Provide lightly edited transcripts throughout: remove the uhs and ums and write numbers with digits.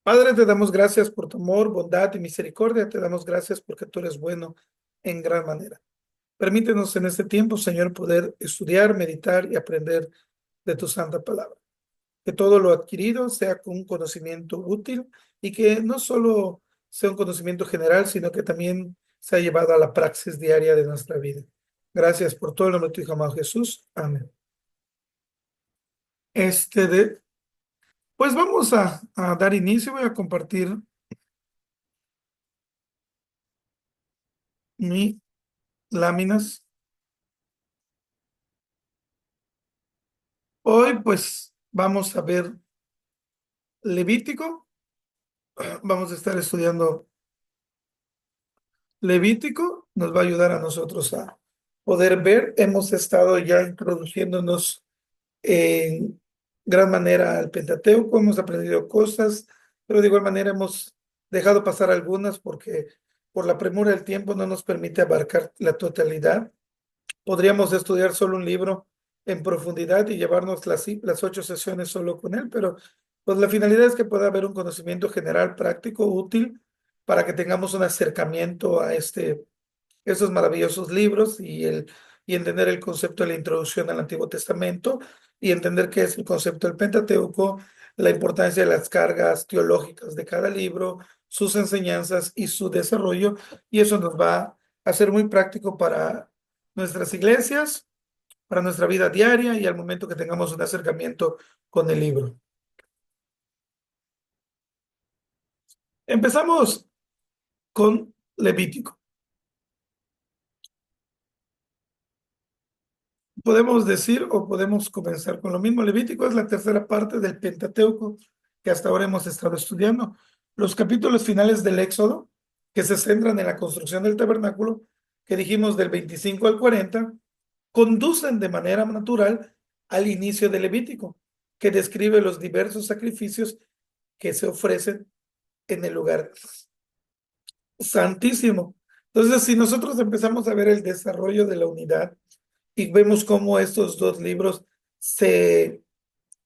Padre, te damos gracias por tu amor, bondad y misericordia. Te damos gracias porque tú eres bueno en gran manera. Permítenos en este tiempo, Señor, poder estudiar, meditar y aprender de tu santa palabra. Que todo lo adquirido sea con un conocimiento útil y que no solo sea un conocimiento general, sino que también sea llevado a la praxis diaria de nuestra vida. Gracias por todo el nombre de tu Hijo amado Jesús. Amén. Este de, pues vamos a dar inicio. Voy a compartir mis láminas. Hoy pues vamos a ver Levítico, vamos a estar estudiando Levítico, nos va a ayudar a nosotros a poder ver. Hemos estado ya introduciéndonos en gran manera al Pentateuco, hemos aprendido cosas, pero de igual manera hemos dejado pasar algunas porque por la premura del tiempo no nos permite abarcar la totalidad. Podríamos estudiar solo un libro en profundidad y llevarnos las 8 sesiones solo con él, pero pues la finalidad es que pueda haber un conocimiento general, práctico, útil, para que tengamos un acercamiento a estos maravillosos libros y entender el concepto de la introducción al Antiguo Testamento y entender qué es el concepto del Pentateuco, la importancia de las cargas teológicas de cada libro, sus enseñanzas y su desarrollo, y eso nos va a ser muy práctico para nuestras iglesias, para nuestra vida diaria y al momento que tengamos un acercamiento con el libro. Empezamos con Levítico. Podemos decir o podemos comenzar con lo mismo. Levítico es la tercera parte del Pentateuco que hasta ahora hemos estado estudiando. Los capítulos finales del Éxodo, que se centran en la construcción del tabernáculo, que dijimos del 25 al 40, conducen de manera natural al inicio del Levítico, que describe los diversos sacrificios que se ofrecen en el lugar santísimo. Entonces, si nosotros empezamos a ver el desarrollo de la unidad y vemos cómo estos dos libros se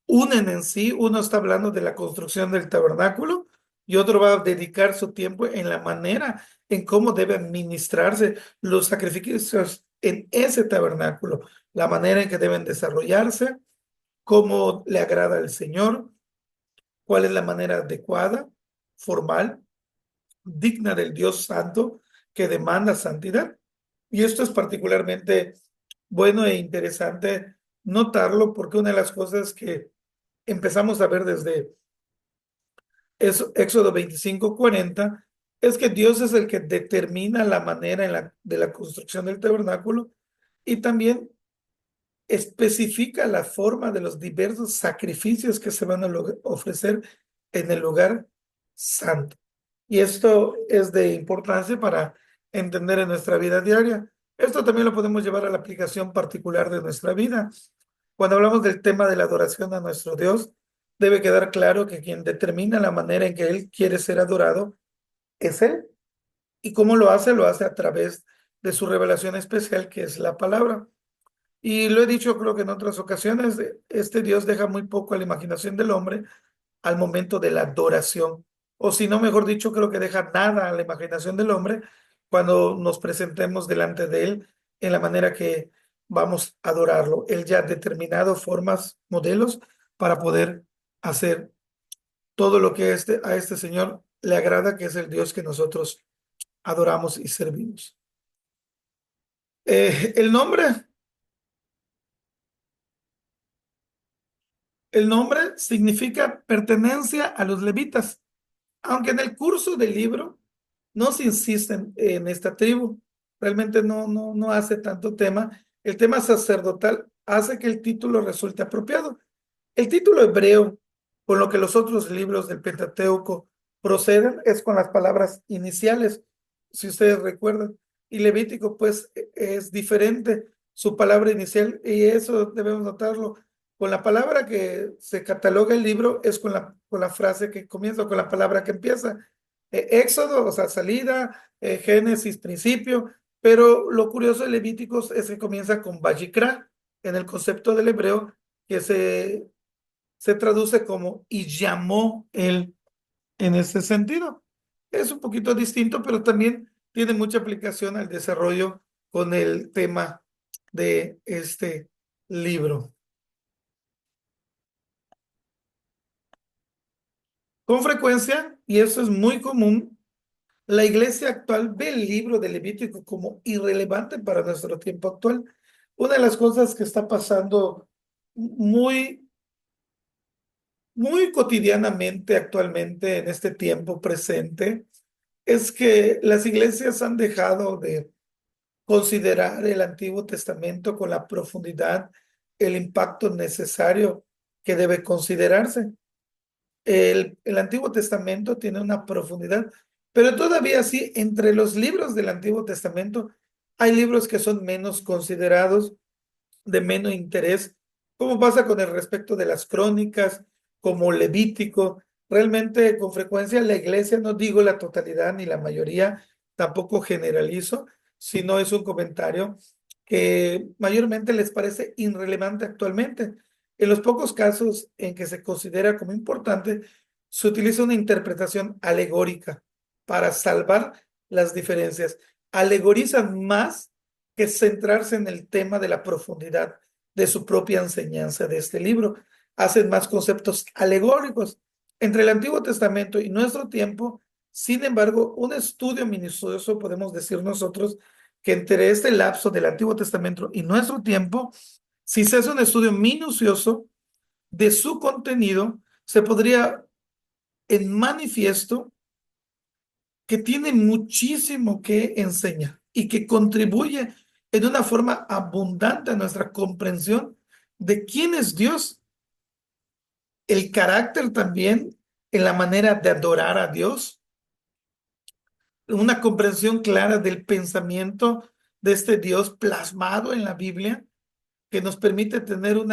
unen en sí, uno está hablando de la construcción del tabernáculo y otro va a dedicar su tiempo en la manera en cómo deben ministrarse los sacrificios en ese tabernáculo, la manera en que deben desarrollarse, cómo le agrada al Señor, cuál es la manera adecuada, formal, digna del Dios santo que demanda santidad. Y esto es particularmente bueno e interesante notarlo porque una de las cosas que empezamos a ver desde Éxodo 25:40 es que Dios es el que determina la manera de la construcción del tabernáculo y también especifica la forma de los diversos sacrificios que se van a ofrecer en el lugar santo. Y esto es de importancia para entender en nuestra vida diaria. Esto también lo podemos llevar a la aplicación particular de nuestra vida. Cuando hablamos del tema de la adoración a nuestro Dios, debe quedar claro que quien determina la manera en que Él quiere ser adorado es Él. ¿Y cómo lo hace? Lo hace a través de su revelación especial, que es la palabra. Y lo he dicho creo que en otras ocasiones, este Dios deja muy poco a la imaginación del hombre al momento de la adoración. O si no, mejor dicho, creo que deja nada a la imaginación del hombre cuando nos presentemos delante de Él en la manera que vamos a adorarlo. Él ya ha determinado formas, modelos para poder hacer todo lo que a este Señor le agrada, que es el Dios que nosotros adoramos y servimos. El nombre El nombre significa pertenencia a los levitas, aunque en el curso del libro no se insiste en esta tribu. Realmente no hace tanto tema. El tema sacerdotal hace que el título resulte apropiado. El título hebreo, con lo que los otros libros del Pentateuco proceden, es con las palabras iniciales, si ustedes recuerdan. Y Levítico, pues, es diferente su palabra inicial, y eso debemos notarlo. Con la palabra que se cataloga el libro es con la frase que comienza, con la palabra que empieza. Éxodo, o sea, salida, Génesis, principio, pero lo curioso de Levíticos es que comienza con Vayikra, en el concepto del hebreo, que se traduce como y llamó él en ese sentido. Es un poquito distinto, pero también tiene mucha aplicación al desarrollo con el tema de este libro. Con frecuencia, y eso es muy común, la iglesia actual ve el libro de Levítico como irrelevante para nuestro tiempo actual. Una de las cosas que está pasando muy, muy cotidianamente actualmente en este tiempo presente es que las iglesias han dejado de considerar el Antiguo Testamento con la profundidad, el impacto necesario que debe considerarse. El Antiguo Testamento tiene una profundidad, pero todavía sí, entre los libros del Antiguo Testamento hay libros que son menos considerados, de menos interés, como pasa con el respecto de las crónicas, como Levítico. Realmente, con frecuencia, la iglesia, no digo la totalidad ni la mayoría, tampoco generalizo, sino es un comentario que mayormente les parece irrelevante actualmente. En los pocos casos en que se considera como importante, se utiliza una interpretación alegórica para salvar las diferencias. Alegorizan más que centrarse en el tema de la profundidad de su propia enseñanza de este libro. Hacen más conceptos alegóricos. Entre el Antiguo Testamento y nuestro tiempo, sin embargo, un estudio minucioso, podemos decir nosotros, que entre este lapso del Antiguo Testamento y nuestro tiempo, si se hace un estudio minucioso de su contenido, se podría en manifiesto que tiene muchísimo que enseñar y que contribuye en una forma abundante a nuestra comprensión de quién es Dios, el carácter también en la manera de adorar a Dios, una comprensión clara del pensamiento de este Dios plasmado en la Biblia, que nos permite tener un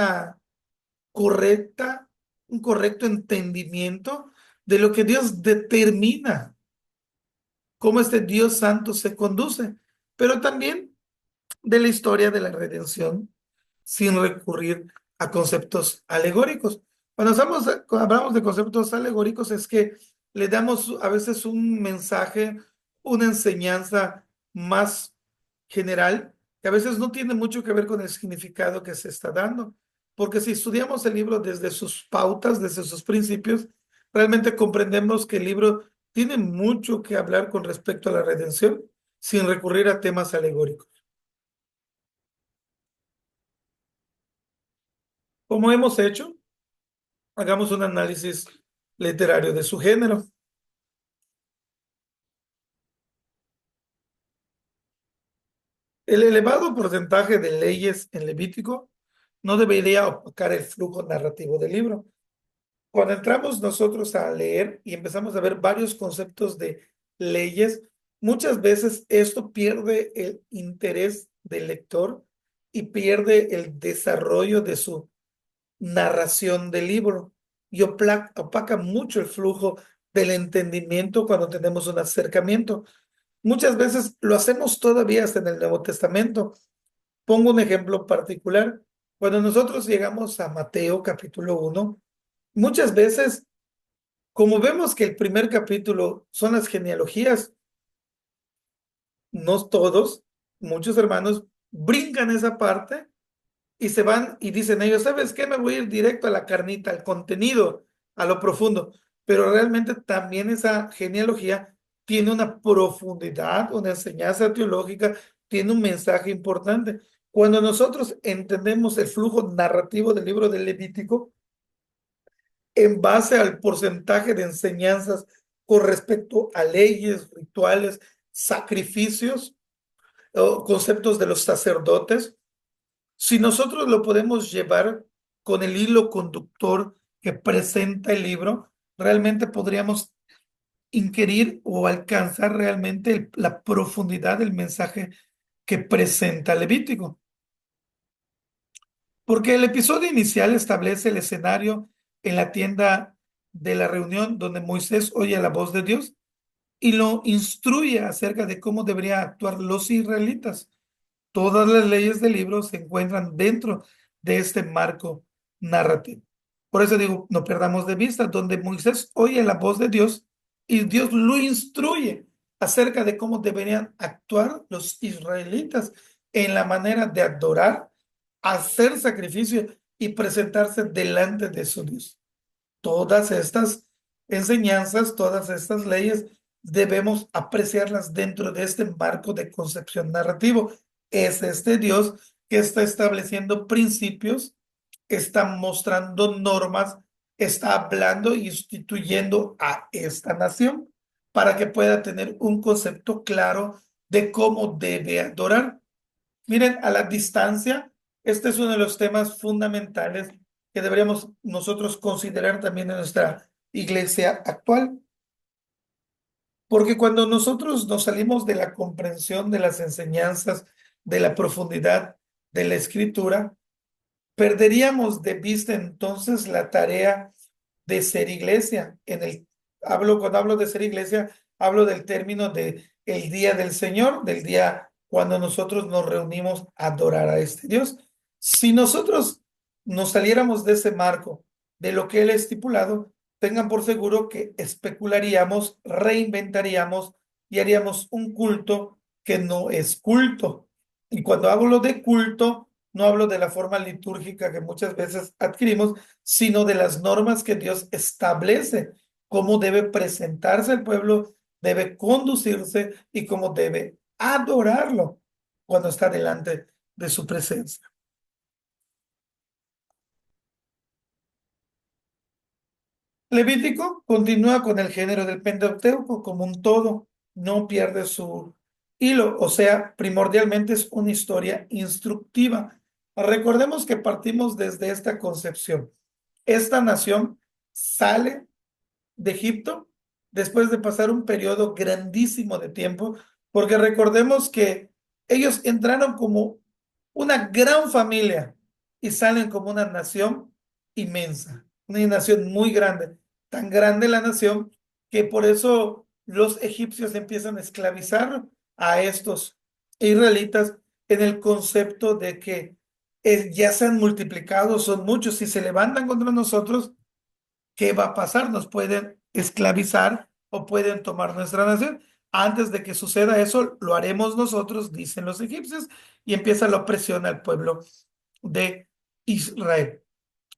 correcto entendimiento de lo que Dios determina, cómo este Dios santo se conduce, pero también de la historia de la redención sin recurrir a conceptos alegóricos. Cuando hablamos de conceptos alegóricos es que le damos a veces un mensaje, una enseñanza más general, que a veces no tiene mucho que ver con el significado que se está dando. Porque si estudiamos el libro desde sus pautas, desde sus principios, realmente comprendemos que el libro tiene mucho que hablar con respecto a la redención sin recurrir a temas alegóricos. Como hemos hecho, hagamos un análisis literario de su género. El elevado porcentaje de leyes en Levítico no debería opacar el flujo narrativo del libro. Cuando entramos nosotros a leer y empezamos a ver varios conceptos de leyes, muchas veces esto pierde el interés del lector y pierde el desarrollo de su narración del libro y opaca mucho el flujo del entendimiento cuando tenemos un acercamiento. Muchas veces lo hacemos todavía hasta en el Nuevo Testamento. Pongo un ejemplo particular. Cuando nosotros llegamos a Mateo capítulo 1, muchas veces, como vemos que el primer capítulo son las genealogías, no todos, muchos hermanos brincan esa parte y se van y dicen ellos, ¿sabes qué? Me voy a ir directo a la carnita, al contenido, a lo profundo. Pero realmente también esa genealogía tiene una profundidad, una enseñanza teológica, tiene un mensaje importante. Cuando nosotros entendemos el flujo narrativo del libro del Levítico, en base al porcentaje de enseñanzas con respecto a leyes, rituales, sacrificios, o conceptos de los sacerdotes, si nosotros lo podemos llevar con el hilo conductor que presenta el libro, realmente podríamos inquirir o alcanzar realmente la profundidad del mensaje que presenta Levítico. Porque el episodio inicial establece el escenario en la tienda de la reunión donde Moisés oye la voz de Dios y lo instruye acerca de cómo deberían actuar los israelitas. Todas las leyes del libro se encuentran dentro de este marco narrativo. Por eso digo, no perdamos de vista, donde Moisés oye la voz de Dios, y Dios lo instruye acerca de cómo deberían actuar los israelitas en la manera de adorar, hacer sacrificio y presentarse delante de su Dios. Todas estas enseñanzas, todas estas leyes, debemos apreciarlas dentro de este marco de concepción narrativo. Es este Dios que está estableciendo principios, está mostrando normas, está hablando y instituyendo a esta nación para que pueda tener un concepto claro de cómo debe adorar. Miren, a la distancia, este es uno de los temas fundamentales que deberíamos nosotros considerar también en nuestra iglesia actual, porque cuando nosotros nos salimos de la comprensión de las enseñanzas, de la profundidad de la escritura, perderíamos de vista entonces la tarea de ser iglesia. Cuando hablo de ser iglesia, hablo del término de el día del Señor, del día cuando nosotros nos reunimos a adorar a este Dios. Si nosotros nos saliéramos de ese marco, de lo que Él ha estipulado, tengan por seguro que especularíamos, reinventaríamos y haríamos un culto que no es culto. Y cuando hablo de culto, no hablo de la forma litúrgica que muchas veces adquirimos, sino de las normas que Dios establece, cómo debe presentarse el pueblo, debe conducirse y cómo debe adorarlo cuando está delante de su presencia. Levítico continúa con el género del Pentateuco como un todo, no pierde su hilo, o sea, primordialmente es una historia instructiva. Recordemos que partimos desde esta concepción. Esta nación sale de Egipto después de pasar un periodo grandísimo de tiempo, porque recordemos que ellos entraron como una gran familia y salen como una nación inmensa, una nación muy grande, tan grande la nación que por eso los egipcios empiezan a esclavizar a estos israelitas en el concepto de que ya se han multiplicado, son muchos, si se levantan contra nosotros, ¿qué va a pasar? Nos pueden esclavizar o pueden tomar nuestra nación. Antes de que suceda eso, lo haremos nosotros, dicen los egipcios, y empieza la opresión al pueblo de Israel.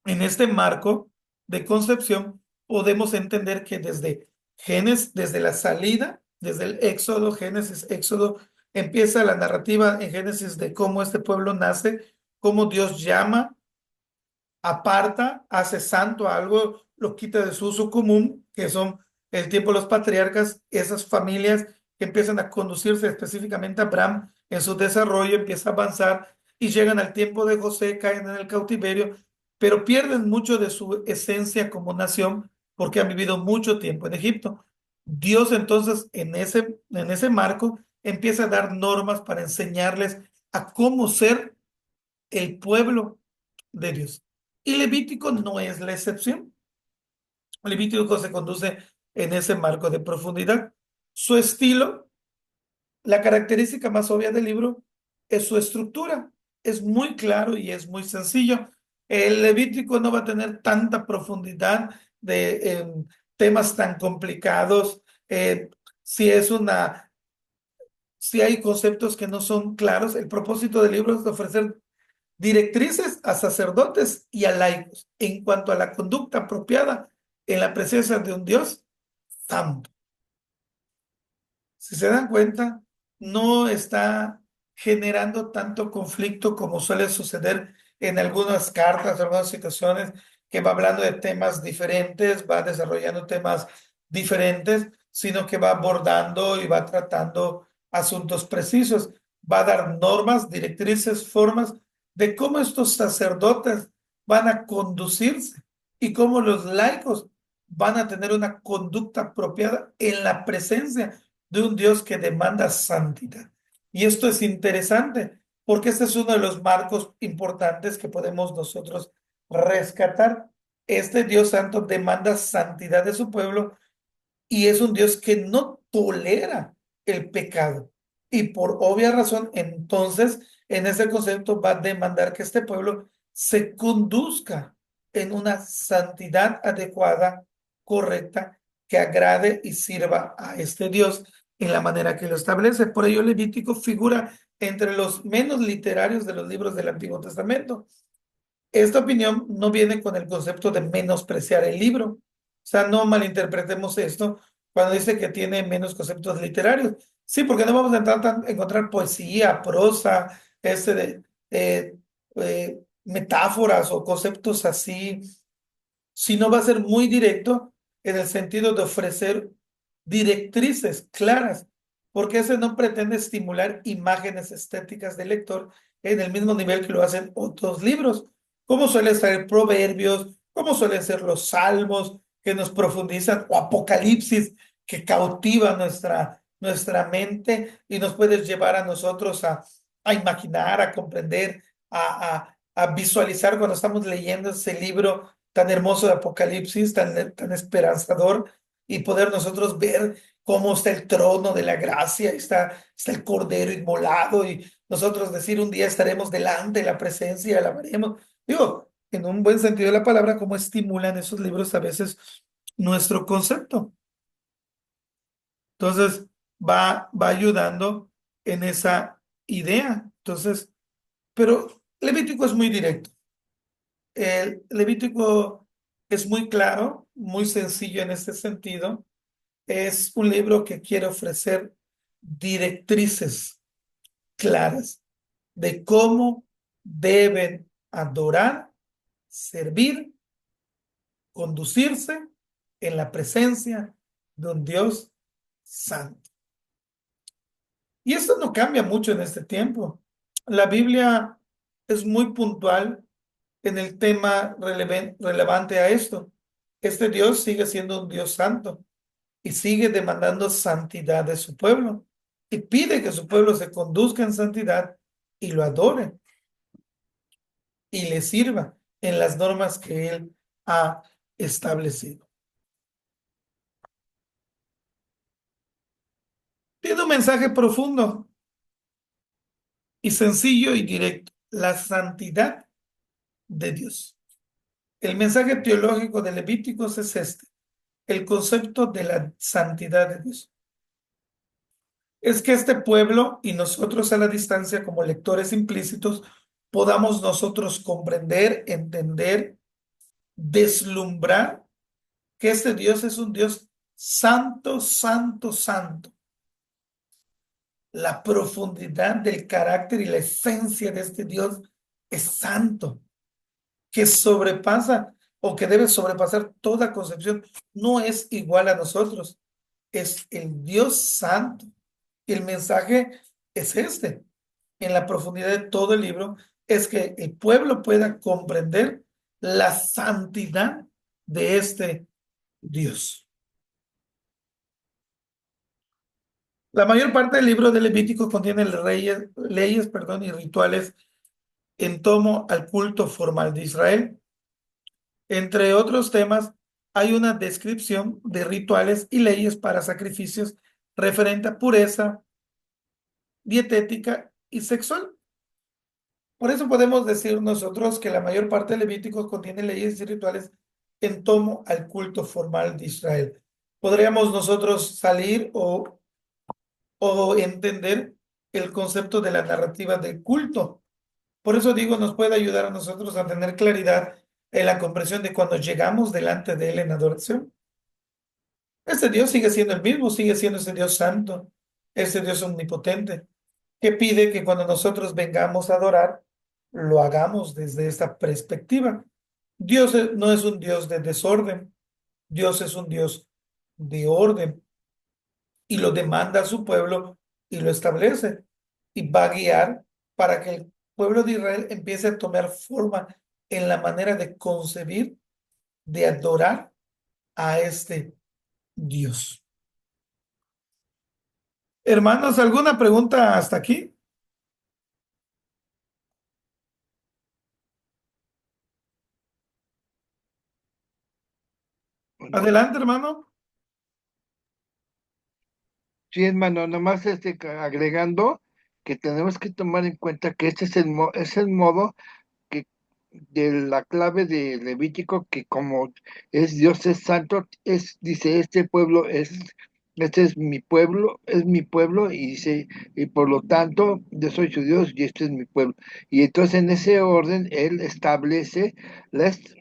En este marco de concepción, podemos entender que desde Génesis, desde la salida, desde el Éxodo, Génesis, Éxodo, empieza la narrativa en Génesis de cómo este pueblo nace, cómo Dios llama, aparta, hace santo a algo, lo quita de su uso común, que son el tiempo de los patriarcas, esas familias que empiezan a conducirse específicamente a Abraham en su desarrollo, empieza a avanzar y llegan al tiempo de José, caen en el cautiverio, pero pierden mucho de su esencia como nación porque han vivido mucho tiempo en Egipto. Dios entonces en ese marco empieza a dar normas para enseñarles a cómo ser el pueblo de Dios. Y Levítico no es la excepción. Levítico se conduce en ese marco de profundidad. Su estilo, la característica más obvia del libro, es su estructura. Es muy claro y es muy sencillo. El Levítico no va a tener tanta profundidad de temas tan complicados. Si es una, si hay conceptos que no son claros, el propósito del libro es ofrecer directrices a sacerdotes y a laicos en cuanto a la conducta apropiada en la presencia de un Dios santo. Si se dan cuenta, no está generando tanto conflicto como suele suceder en algunas cartas, en algunas situaciones, que va hablando de temas diferentes, va desarrollando temas diferentes, sino que va abordando y va tratando asuntos precisos, va a dar normas, directrices, formas de cómo estos sacerdotes van a conducirse y cómo los laicos van a tener una conducta apropiada en la presencia de un Dios que demanda santidad. Y esto es interesante porque este es uno de los marcos importantes que podemos nosotros rescatar. Este Dios santo demanda santidad de su pueblo y es un Dios que no tolera el pecado. Y por obvia razón, entonces, en ese concepto va a demandar que este pueblo se conduzca en una santidad adecuada, correcta, que agrade y sirva a este Dios en la manera que lo establece. Por ello, Levítico figura entre los menos literarios de los libros del Antiguo Testamento. Esta opinión no viene con el concepto de menospreciar el libro. O sea, no malinterpretemos esto cuando dice que tiene menos conceptos literarios. Sí, porque no vamos a encontrar poesía, prosa, eh, metáforas o conceptos así, sino va a ser muy directo en el sentido de ofrecer directrices claras, porque ese no pretende estimular imágenes estéticas del lector en el mismo nivel que lo hacen otros libros, como suelen ser Proverbios, como suelen ser los Salmos, que nos profundizan, o Apocalipsis, que cautiva nuestra mente y nos puede llevar a nosotros a imaginar, a comprender, a visualizar cuando estamos leyendo ese libro tan hermoso de Apocalipsis, tan esperanzador, y poder nosotros ver cómo está el trono de la gracia, está el Cordero inmolado, y nosotros decir un día estaremos delante de la presencia y alabaremos. Digo, en un buen sentido de la palabra, cómo estimulan esos libros a veces nuestro concepto. Entonces, va ayudando en esa idea. Entonces, pero Levítico es muy directo. El Levítico es muy claro, muy sencillo en este sentido. Es un libro que quiere ofrecer directrices claras de cómo deben adorar, servir, conducirse en la presencia de un Dios santo. Y esto no cambia mucho en este tiempo. La Biblia es muy puntual en el tema relevante a esto. Este Dios sigue siendo un Dios santo y sigue demandando santidad de su pueblo y pide que su pueblo se conduzca en santidad y lo adore y le sirva en las normas que él ha establecido. Tiene un mensaje profundo y sencillo y directo: la santidad de Dios. El mensaje teológico de Levíticos es este: el concepto de la santidad de Dios. Es que este pueblo y nosotros a la distancia como lectores implícitos podamos nosotros comprender, entender, deslumbrar que este Dios es un Dios santo, santo, santo. La profundidad del carácter y la esencia de este Dios es santo, que sobrepasa o que debe sobrepasar toda concepción. No es igual a nosotros, es el Dios santo. El mensaje es este, en la profundidad de todo el libro, es que el pueblo pueda comprender la santidad de este Dios. La mayor parte del libro de Levítico contiene leyes, perdón, y rituales en torno al culto formal de Israel. Entre otros temas, hay una descripción de rituales y leyes para sacrificios referente a pureza, dietética y sexual. Por eso podemos decir nosotros que la mayor parte de Levíticos contiene leyes y rituales en torno al culto formal de Israel. Podríamos nosotros salir o entender el concepto de la narrativa del culto. Por eso digo, nos puede ayudar a nosotros a tener claridad en la comprensión de cuando llegamos delante de Él en adoración. Este Dios sigue siendo el mismo, sigue siendo ese Dios santo, ese Dios omnipotente, que pide que cuando nosotros vengamos a adorar, lo hagamos desde esta perspectiva. Dios no es un Dios de desorden, Dios es un Dios de orden y lo demanda a su pueblo y lo establece y va a guiar para que el pueblo de Israel empiece a tomar forma en la manera de concebir, de adorar a este Dios. Hermanos, ¿alguna pregunta hasta aquí? Bueno, Adelante, hermano. sí, hermano, nomás agregando que tenemos que tomar en cuenta que este es el modo que de la clave de Levítico, que como es Dios es santo, dice, este es mi pueblo, y dice, y por lo tanto, yo soy su Dios y este es mi pueblo. Y entonces en ese orden, Él establece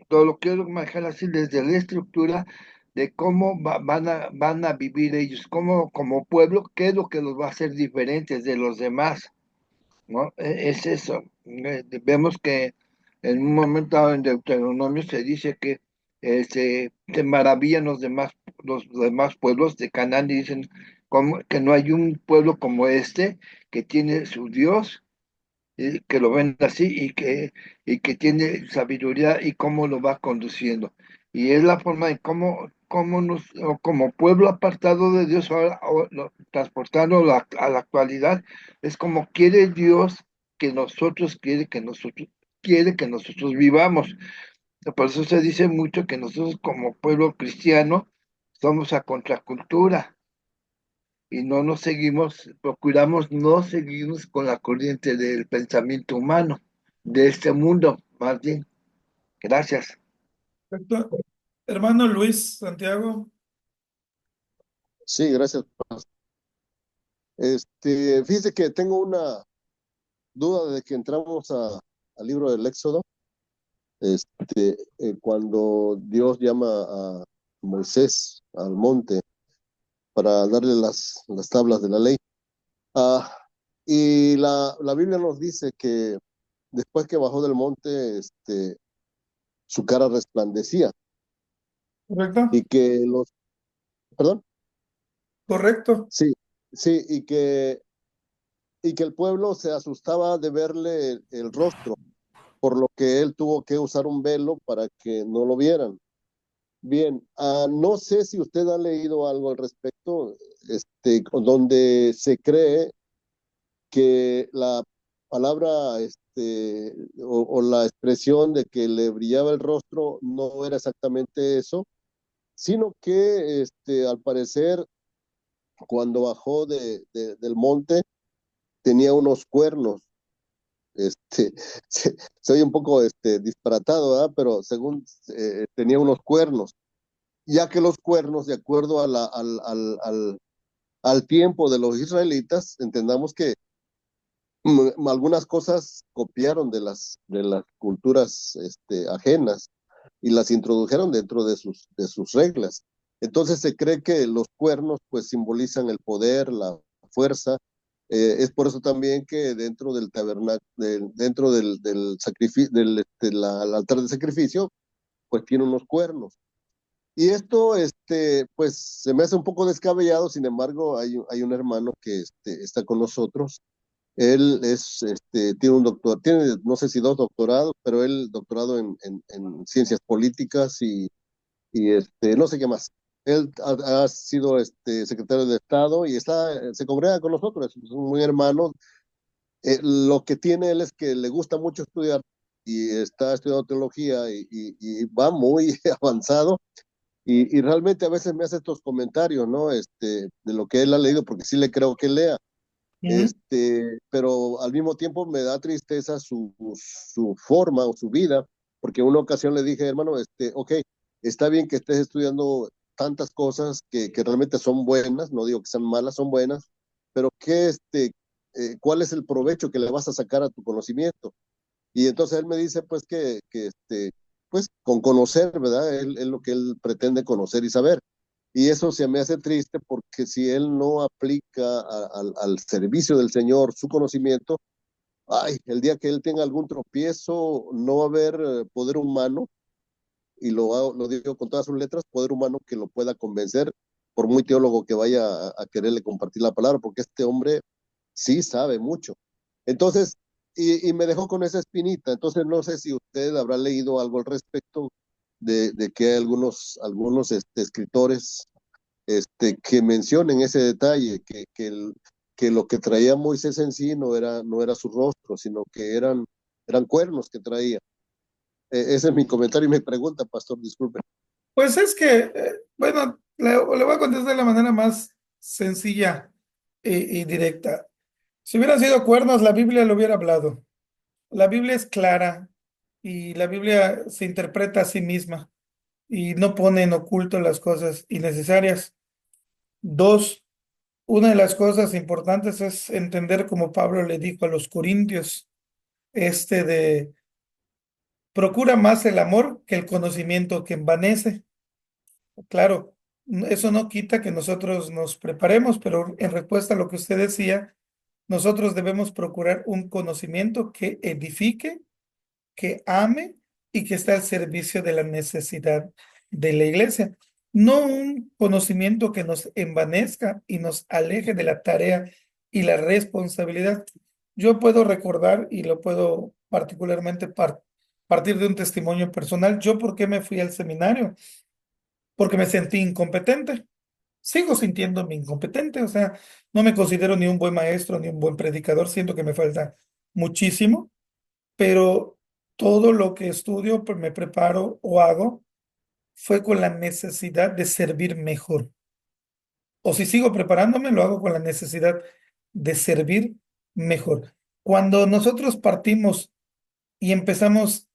todo lo que yo manejar así desde la estructura de cómo van a vivir ellos, como pueblo, qué es lo que los va a hacer diferentes de los demás, ¿no? Es eso. Vemos que en un momento dado en Deuteronomio se dice que se maravillan los demás pueblos de Canaán y dicen que no hay un pueblo como este que tiene su Dios, que lo ven así y que tiene sabiduría y cómo lo va conduciendo. Y es la forma de o como pueblo apartado de Dios, ahora transportando a la actualidad, es como quiere Dios que quiere que nosotros vivamos. Por eso se dice mucho que nosotros como pueblo cristiano somos a contracultura y no nos seguimos, procuramos no seguirnos con la corriente del pensamiento humano, de este mundo, más bien. Gracias. Perfecto. Hermano Luis Santiago. Sí, gracias. Fíjese que tengo una duda de que entramos al libro del Éxodo, cuando Dios llama a Moisés al monte para darle las tablas de la ley. Ah, y la Biblia nos dice que después que bajó del monte, su cara resplandecía ¿Correcto? y que perdón, Correcto. sí, sí, y que el pueblo se asustaba de verle el rostro, por lo que él tuvo que usar un velo para que no lo vieran. Bien, no sé si usted ha leído algo al respecto, donde se cree que la palabra, o la expresión de que le brillaba el rostro no era exactamente eso, sino que, al parecer, cuando bajó del monte, tenía unos cuernos. Este, se oye un poco, disparatado, ¿verdad? Pero según, tenía unos cuernos, ya que los cuernos, de acuerdo al tiempo de los israelitas, entendamos que algunas cosas copiaron de las culturas, ajenas, y las introdujeron dentro de sus reglas. Entonces se cree que los cuernos pues simbolizan el poder, la fuerza. Es por eso también que dentro del tabernáculo, dentro del sacrificio, del altar de sacrificio, pues tiene unos cuernos. Y esto, pues se me hace un poco descabellado. Sin embargo, hay un hermano que, está con nosotros. Él tiene un doctor, tiene no sé si dos doctorados, pero él doctorado en ciencias políticas y no sé qué más. Él ha sido, secretario de Estado y se congrega con nosotros, es un muy hermano. Lo que tiene él es que le gusta mucho estudiar y está estudiando teología y va muy avanzado, y realmente a veces me hace estos comentarios, ¿no? De lo que él ha leído, porque sí le creo que lea. Ujú. Pero al mismo tiempo me da tristeza su forma o su vida, porque en una ocasión le dije, hermano, ok, está bien que estés estudiando tantas cosas que realmente son buenas, no digo que sean malas, son buenas, pero ¿cuál es el provecho que le vas a sacar a tu conocimiento? Y entonces él me dice, pues, pues, con conocer, ¿verdad? Es lo que él pretende conocer y saber. Y eso se me hace triste porque si él no aplica al servicio del Señor su conocimiento, ay, el día que él tenga algún tropiezo, no va a haber poder humano, y lo digo con todas sus letras, poder humano que lo pueda convencer, por muy teólogo que vaya a quererle compartir la palabra, porque este hombre sí sabe mucho. Entonces, y me dejó con esa espinita. Entonces, no sé si usted habrá leído algo al respecto de que hay algunos escritores, que mencionen ese detalle, que lo que traía Moisés en sí no era su rostro, sino que eran cuernos que traía. Ese es mi comentario y mi pregunta, pastor, disculpe. Pues es que, bueno, le voy a contestar de la manera más sencilla y directa. Si hubieran sido cuernos, la Biblia lo hubiera hablado. La Biblia es clara y la Biblia se interpreta a sí misma y no pone en oculto las cosas innecesarias. Dos, una de las cosas importantes es entender como Pablo le dijo a los corintios, de procura más el amor que el conocimiento que envanece. Claro, eso no quita que nosotros nos preparemos, pero en respuesta a lo que usted decía, nosotros debemos procurar un conocimiento que edifique, que ame y que esté al servicio de la necesidad de la iglesia. No un conocimiento que nos envanezca y nos aleje de la tarea y la responsabilidad. Yo puedo recordar y lo puedo particularmente partir de un testimonio personal. ¿Yo por qué me fui al seminario? Porque me sentí incompetente. Sigo sintiéndome incompetente, o sea, no me considero ni un buen maestro ni un buen predicador, siento que me falta muchísimo, pero todo lo que estudio, pues, me preparo o hago fue con la necesidad de servir mejor. O si sigo preparándome, lo hago con la necesidad de servir mejor. Cuando nosotros partimos y empezamos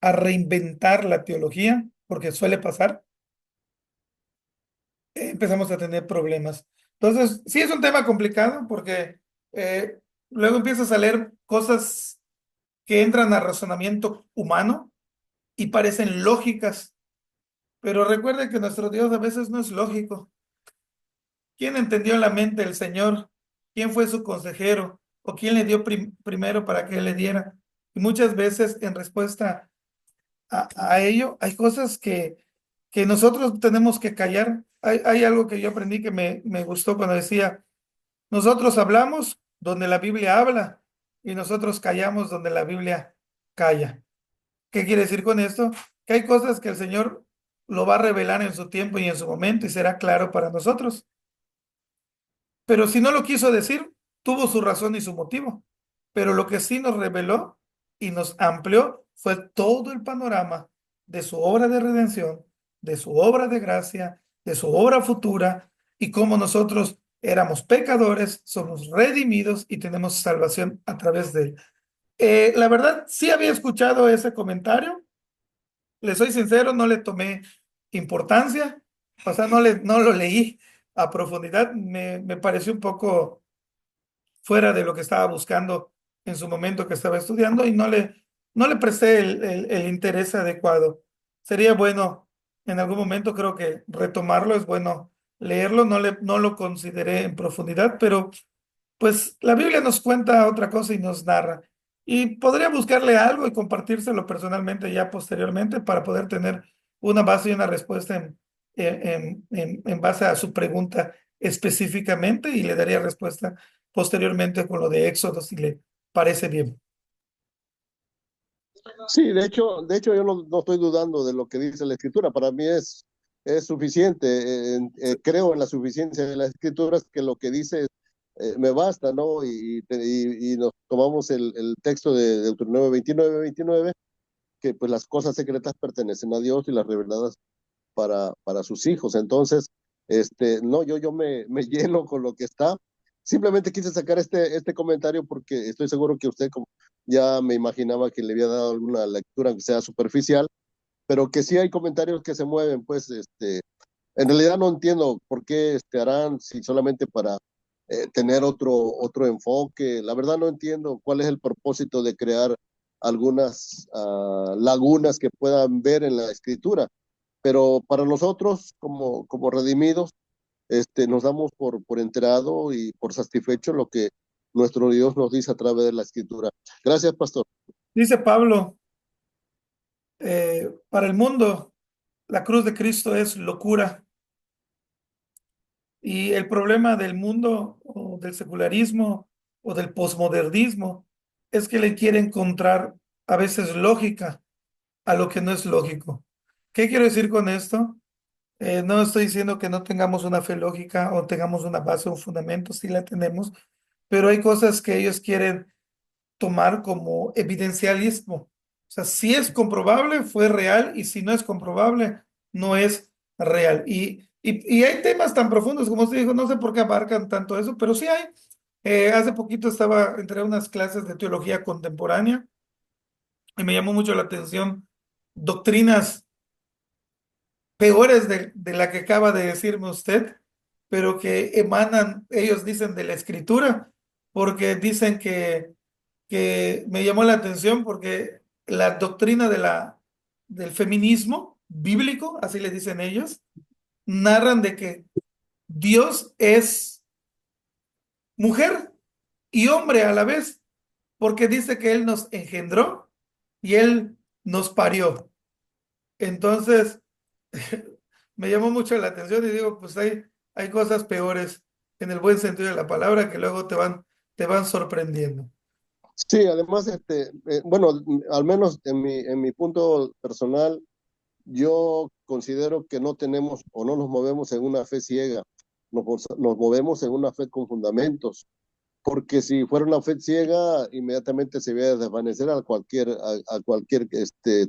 a reinventar la teología, porque suele pasar, empezamos a tener problemas. Entonces, sí es un tema complicado porque eh, luego empiezas a leer cosas que entran a razonamiento humano y parecen lógicas, pero recuerde que nuestro Dios a veces no es lógico. ¿Quién entendió la mente del Señor? ¿Quién fue su consejero? ¿O quién le dio primero para que Él le diera? Y muchas veces en respuesta a ello hay cosas que nosotros tenemos que callar. Hay algo que yo aprendí que me gustó cuando decía, nosotros hablamos donde la Biblia habla y nosotros callamos donde la Biblia calla. ¿Qué quiere decir con esto? Que hay cosas que el Señor lo va a revelar en su tiempo y en su momento y será claro para nosotros. Pero si no lo quiso decir, tuvo su razón y su motivo. Pero lo que sí nos reveló y nos amplió fue todo el panorama de su obra de redención, de su obra de gracia, de su obra futura y cómo nosotros éramos pecadores, somos redimidos y tenemos salvación a través de él. La verdad, sí había escuchado ese comentario. Le soy sincero, no le tomé importancia, o sea, no lo leí a profundidad, me pareció un poco fuera de lo que estaba buscando en su momento que estaba estudiando y no le presté el interés adecuado. Sería bueno, en algún momento creo que retomarlo, es bueno leerlo, no lo consideré en profundidad, pero pues la Biblia nos cuenta otra cosa y nos narra. Y podría buscarle algo y compartírselo personalmente ya posteriormente para poder tener una base y una respuesta en base a su pregunta específicamente y le daría respuesta posteriormente con lo de Éxodo si le parece bien. Sí, de hecho yo no estoy dudando de lo que dice la escritura. Para mí es suficiente. Creo en la suficiencia de las escrituras, que lo que dice me basta, ¿no? Y nos tomamos el texto de Deuteronomio 29, que pues las cosas secretas pertenecen a Dios y las reveladas para sus hijos. Entonces, no, yo me lleno con lo que está. Simplemente quise sacar este comentario porque estoy seguro que usted, como ya me imaginaba que le había dado alguna lectura, aunque sea superficial, pero que sí hay comentarios que se mueven, pues, en realidad no entiendo por qué harán, si solamente para tener otro enfoque. La verdad no entiendo cuál es el propósito de crear algunas lagunas que puedan ver en la escritura. Pero para nosotros, como redimidos, nos damos por enterado y por satisfecho lo que nuestro Dios nos dice a través de la escritura. Gracias, pastor. Dice Pablo, para el mundo, la cruz de Cristo es locura. Y el problema del mundo o del secularismo o del posmodernismo es que le quiere encontrar a veces lógica a lo que no es lógico. ¿Qué quiero decir con esto? No estoy diciendo que no tengamos una fe lógica o tengamos una base o un fundamento, sí la tenemos, pero hay cosas que ellos quieren tomar como evidencialismo. O sea, si es comprobable, fue real, y si no es comprobable, no es real. Y hay temas tan profundos, como usted dijo, no sé por qué abarcan tanto eso, pero sí hay. Hace poquito entré a unas clases de teología contemporánea y me llamó mucho la atención doctrinas peores de la que acaba de decirme usted, pero que emanan, ellos dicen, de la escritura, porque dicen que me llamó la atención porque la doctrina del feminismo bíblico, así le dicen ellos, narran de que Dios es mujer y hombre a la vez, porque dice que Él nos engendró y Él nos parió. Entonces, me llamó mucho la atención y digo, pues hay cosas peores en el buen sentido de la palabra que luego te van sorprendiendo. Sí, además, bueno, al menos en mi punto personal, yo considero que no tenemos o no nos movemos en una fe ciega, nos movemos en una fe con fundamentos, porque si fuera una fe ciega, inmediatamente se iba a desvanecer a cualquier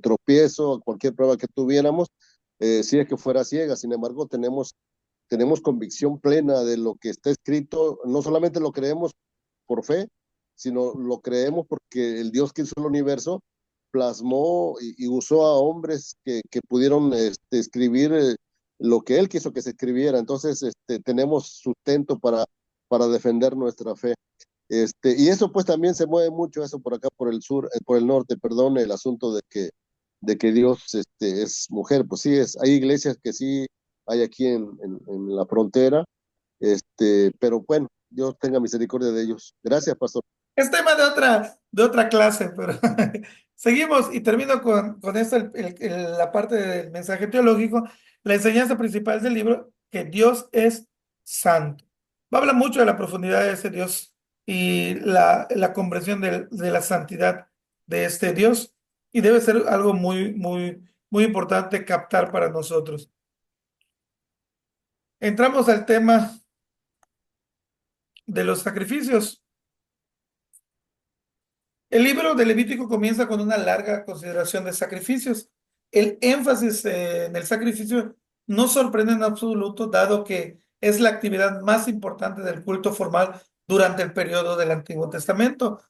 tropiezo, a cualquier prueba que tuviéramos, si es que fuera ciega. Sin embargo, tenemos convicción plena de lo que está escrito, no solamente lo creemos por fe, sino lo creemos porque el Dios que hizo el universo plasmó y usó a hombres que pudieron escribir lo que él quiso que se escribiera. Entonces, tenemos sustento para defender nuestra fe. Y eso pues también se mueve mucho eso por acá, por el sur, por el norte, perdón, el asunto de que Dios es mujer. Pues sí, hay iglesias que sí hay aquí en la frontera, pero bueno, Dios tenga misericordia de ellos. Gracias, pastor. Es tema de otra clase, pero seguimos y termino con esto, la parte del mensaje teológico, la enseñanza principal del libro, que Dios es santo. Va a hablar mucho de la profundidad de ese Dios y la comprensión de la santidad de este Dios, y debe ser algo muy importante captar para nosotros. Entramos al tema de los sacrificios. El libro de Levítico comienza con una larga consideración de sacrificios. El énfasis en el sacrificio no sorprende en absoluto, dado que es la actividad más importante del culto formal durante el periodo del Antiguo Testamento.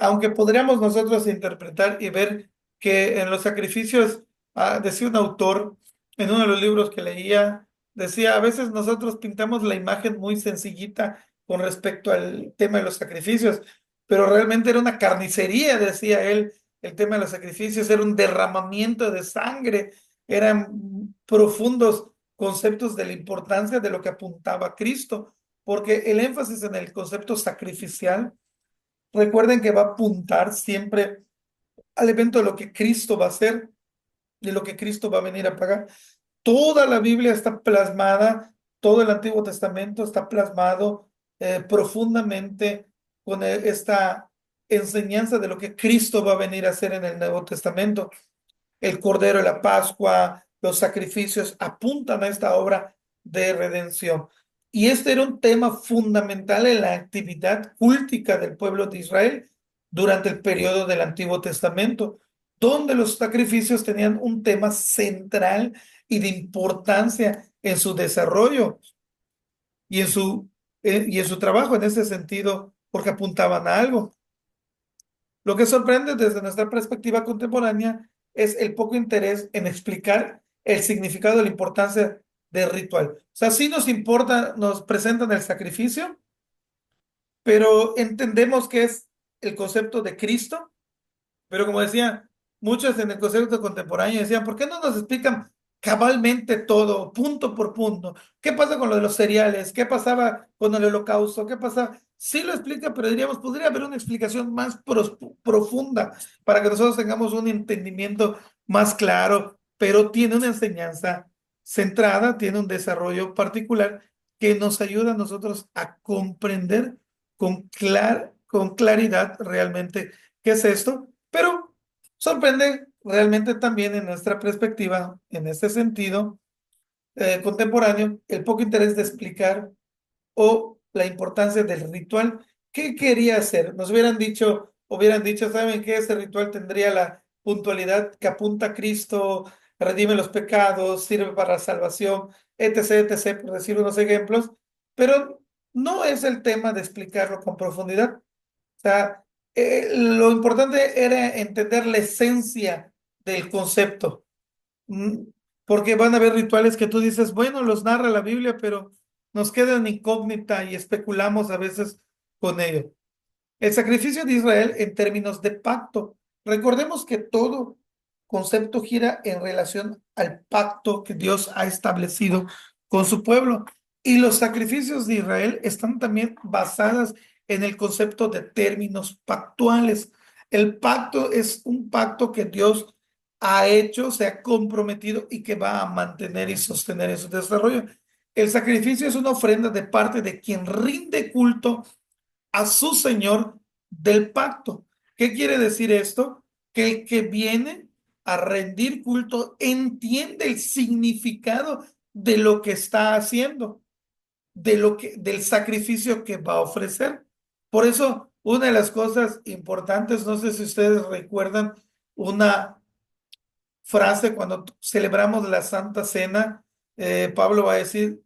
Aunque podríamos nosotros interpretar y ver que en los sacrificios, decía un autor en uno de los libros que leía, decía, a veces nosotros pintamos la imagen muy sencillita con respecto al tema de los sacrificios, pero realmente era una carnicería, decía él, el tema de los sacrificios, era un derramamiento de sangre, eran profundos conceptos de la importancia de lo que apuntaba Cristo, porque el énfasis en el concepto sacrificial, recuerden que va a apuntar siempre al evento de lo que Cristo va a hacer, de lo que Cristo va a venir a pagar. Toda la Biblia está plasmada, todo el Antiguo Testamento está plasmado profundamente con esta enseñanza de lo que Cristo va a venir a hacer en el Nuevo Testamento. El Cordero de la Pascua, los sacrificios apuntan a esta obra de redención. Y este era un tema fundamental en la actividad cultica del pueblo de Israel durante el periodo del Antiguo Testamento, donde los sacrificios tenían un tema central y de importancia en su desarrollo y en su trabajo en ese sentido, porque apuntaban a algo. Lo que sorprende desde nuestra perspectiva contemporánea es el poco interés en explicar el significado de la importancia del ritual. O sea, sí nos importa, nos presentan el sacrificio, pero entendemos que es el concepto de Cristo. Pero como decía, muchos en el concepto contemporáneo decían, ¿por qué no nos explican cabalmente todo, punto por punto? ¿Qué pasa con lo de los cereales? ¿Qué pasaba con el holocausto? ¿Qué pasa? Sí lo explica, pero diríamos, podría haber una explicación más profunda para que nosotros tengamos un entendimiento más claro, pero tiene una enseñanza centrada, tiene un desarrollo particular que nos ayuda a nosotros a comprender con claridad realmente qué es esto, pero sorprende realmente también en nuestra perspectiva, en este sentido contemporáneo, el poco interés de explicar o la importancia del ritual. ¿Qué quería hacer? Nos hubieran dicho, ¿saben qué? Este ritual tendría la puntualidad que apunta a Cristo, redime los pecados, sirve para la salvación, etc., etc., por decir unos ejemplos, pero no es el tema de explicarlo con profundidad. O sea, Lo importante era entender la esencia del concepto. Mm, Porque van a haber rituales que tú dices, bueno, los narra la Biblia, pero nos queda en incógnita y especulamos a veces con ello. El sacrificio de Israel en términos de pacto. Recordemos que todo concepto gira en relación al pacto que Dios ha establecido con su pueblo. Y los sacrificios de Israel están también basadas en el concepto de términos pactuales. El pacto es un pacto que Dios ha hecho, se ha comprometido y que va a mantener y sostener en su desarrollo. El sacrificio es una ofrenda de parte de quien rinde culto a su Señor del pacto. ¿Qué quiere decir esto? Que el que viene a rendir culto entiende el significado de lo que está haciendo, del sacrificio que va a ofrecer. Por eso, una de las cosas importantes, no sé si ustedes recuerdan una frase cuando celebramos la Santa Cena, Pablo va a decir,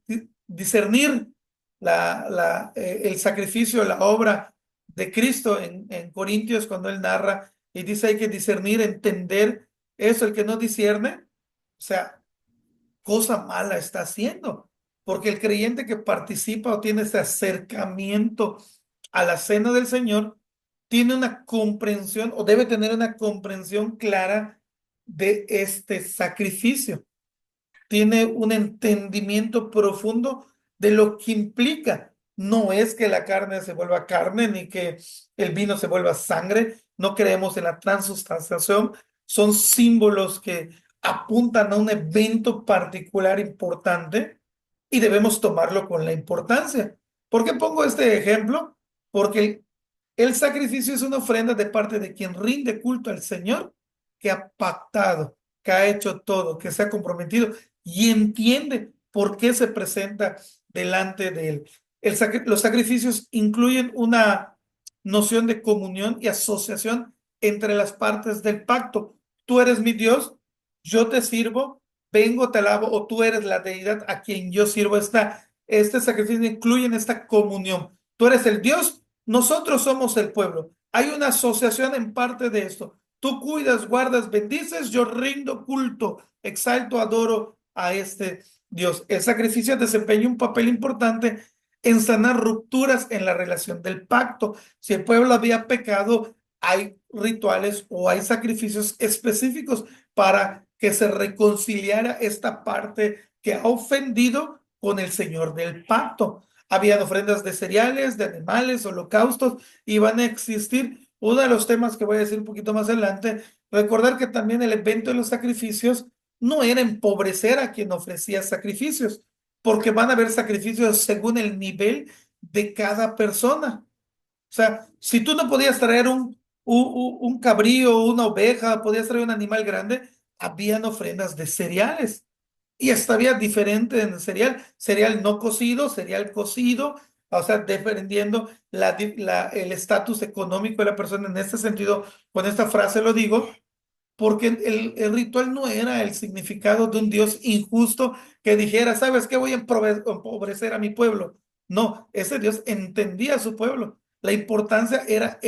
discernir el sacrificio, la obra de Cristo en Corintios cuando él narra y dice hay que discernir, entender eso, el que no discierne, o sea, cosa mala está haciendo, porque el creyente que participa o tiene este acercamiento a la cena del Señor, tiene una comprensión o debe tener una comprensión clara de este sacrificio. Tiene un entendimiento profundo de lo que implica. No es que la carne se vuelva carne ni que el vino se vuelva sangre. No creemos en la transustanciación. Son símbolos que apuntan a un evento particular importante y debemos tomarlo con la importancia. ¿Por qué pongo este ejemplo? Porque el sacrificio es una ofrenda de parte de quien rinde culto al Señor, que ha pactado, que ha hecho todo, que se ha comprometido y entiende por qué se presenta delante de él. Los sacrificios incluyen una noción de comunión y asociación entre las partes del pacto. Tú eres mi Dios, yo te sirvo, vengo, te alabo, o tú eres la deidad a quien yo sirvo. Este sacrificio incluye esta comunión. Tú eres el Dios, nosotros somos el pueblo. Hay una asociación en parte de esto. Tú cuidas, guardas, bendices, yo rindo culto, exalto, adoro a este Dios. El sacrificio desempeña un papel importante en sanar rupturas en la relación del pacto. Si el pueblo había pecado, hay rituales o hay sacrificios específicos para que se reconciliara esta parte que ha ofendido con el Señor del pacto. Habían ofrendas de cereales, de animales, holocaustos, y van a existir. Uno de los temas que voy a decir un poquito más adelante, recordar que también el evento de los sacrificios no era empobrecer a quien ofrecía sacrificios, porque van a haber sacrificios según el nivel de cada persona. O sea, si tú no podías traer un cabrío, una oveja, podías traer un animal grande, habían ofrendas de cereales. Y esta había diferente en el cereal no cocido, cereal cocido, o sea, dependiendo el estatus económico de la persona. En este sentido, con esta frase lo digo, porque el ritual no era el significado de un Dios injusto que dijera, ¿sabes qué? Voy a empobrecer a mi pueblo. No, ese Dios entendía a su pueblo. La importancia era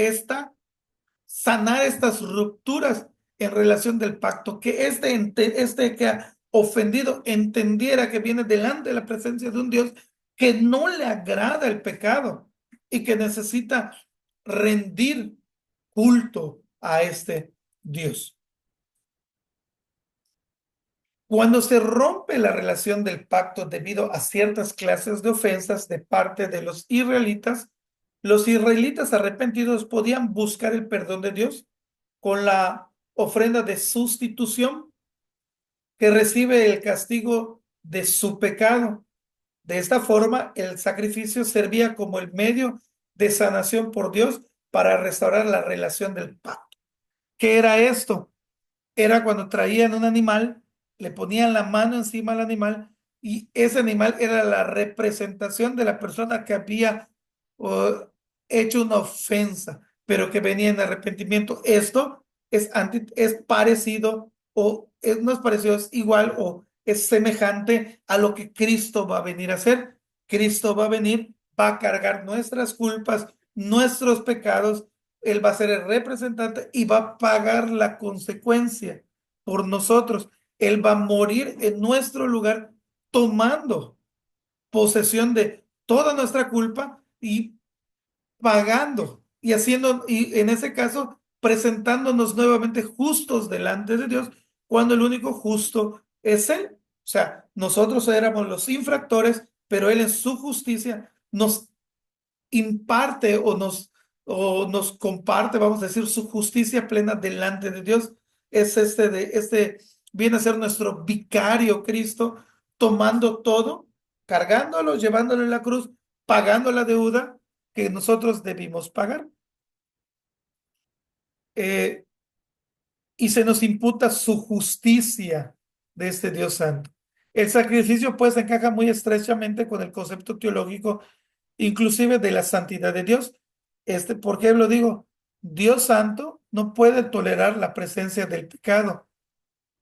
sanar estas rupturas en relación del pacto, que este que ha ofendido entendiera que viene delante de la presencia de un Dios que no le agrada el pecado y que necesita rendir culto a este Dios. Cuando se rompe la relación del pacto debido a ciertas clases de ofensas de parte de los israelitas arrepentidos podían buscar el perdón de Dios con la ofrenda de sustitución que recibe el castigo de su pecado. De esta forma, el sacrificio servía como el medio de sanación por Dios para restaurar la relación del pacto. ¿Qué era esto? Era cuando traían un animal, le ponían la mano encima al animal y ese animal era la representación de la persona que había hecho una ofensa, pero que venía en arrepentimiento. Esto es parecido no es parecido, es igual o es semejante a lo que Cristo va a venir a hacer. Cristo va a venir, va a cargar nuestras culpas, nuestros pecados Él va a ser el representante y va a pagar la consecuencia por nosotros. Él va a morir en nuestro lugar, tomando posesión de toda nuestra culpa y pagando y haciendo, y en ese caso, presentándonos nuevamente justos delante de Dios, cuando el único justo es Él. O sea, nosotros éramos los infractores, pero Él en su justicia nos imparte o nos comparte, vamos a decir, su justicia plena delante de Dios. Es viene a ser nuestro vicario Cristo, tomando todo, cargándolo, llevándolo en la cruz, pagando la deuda que nosotros debimos pagar. Y se nos imputa su justicia de este Dios santo. El sacrificio pues encaja muy estrechamente con el concepto teológico inclusive de la santidad de Dios. ¿Por qué lo digo? Dios santo no puede tolerar la presencia del pecado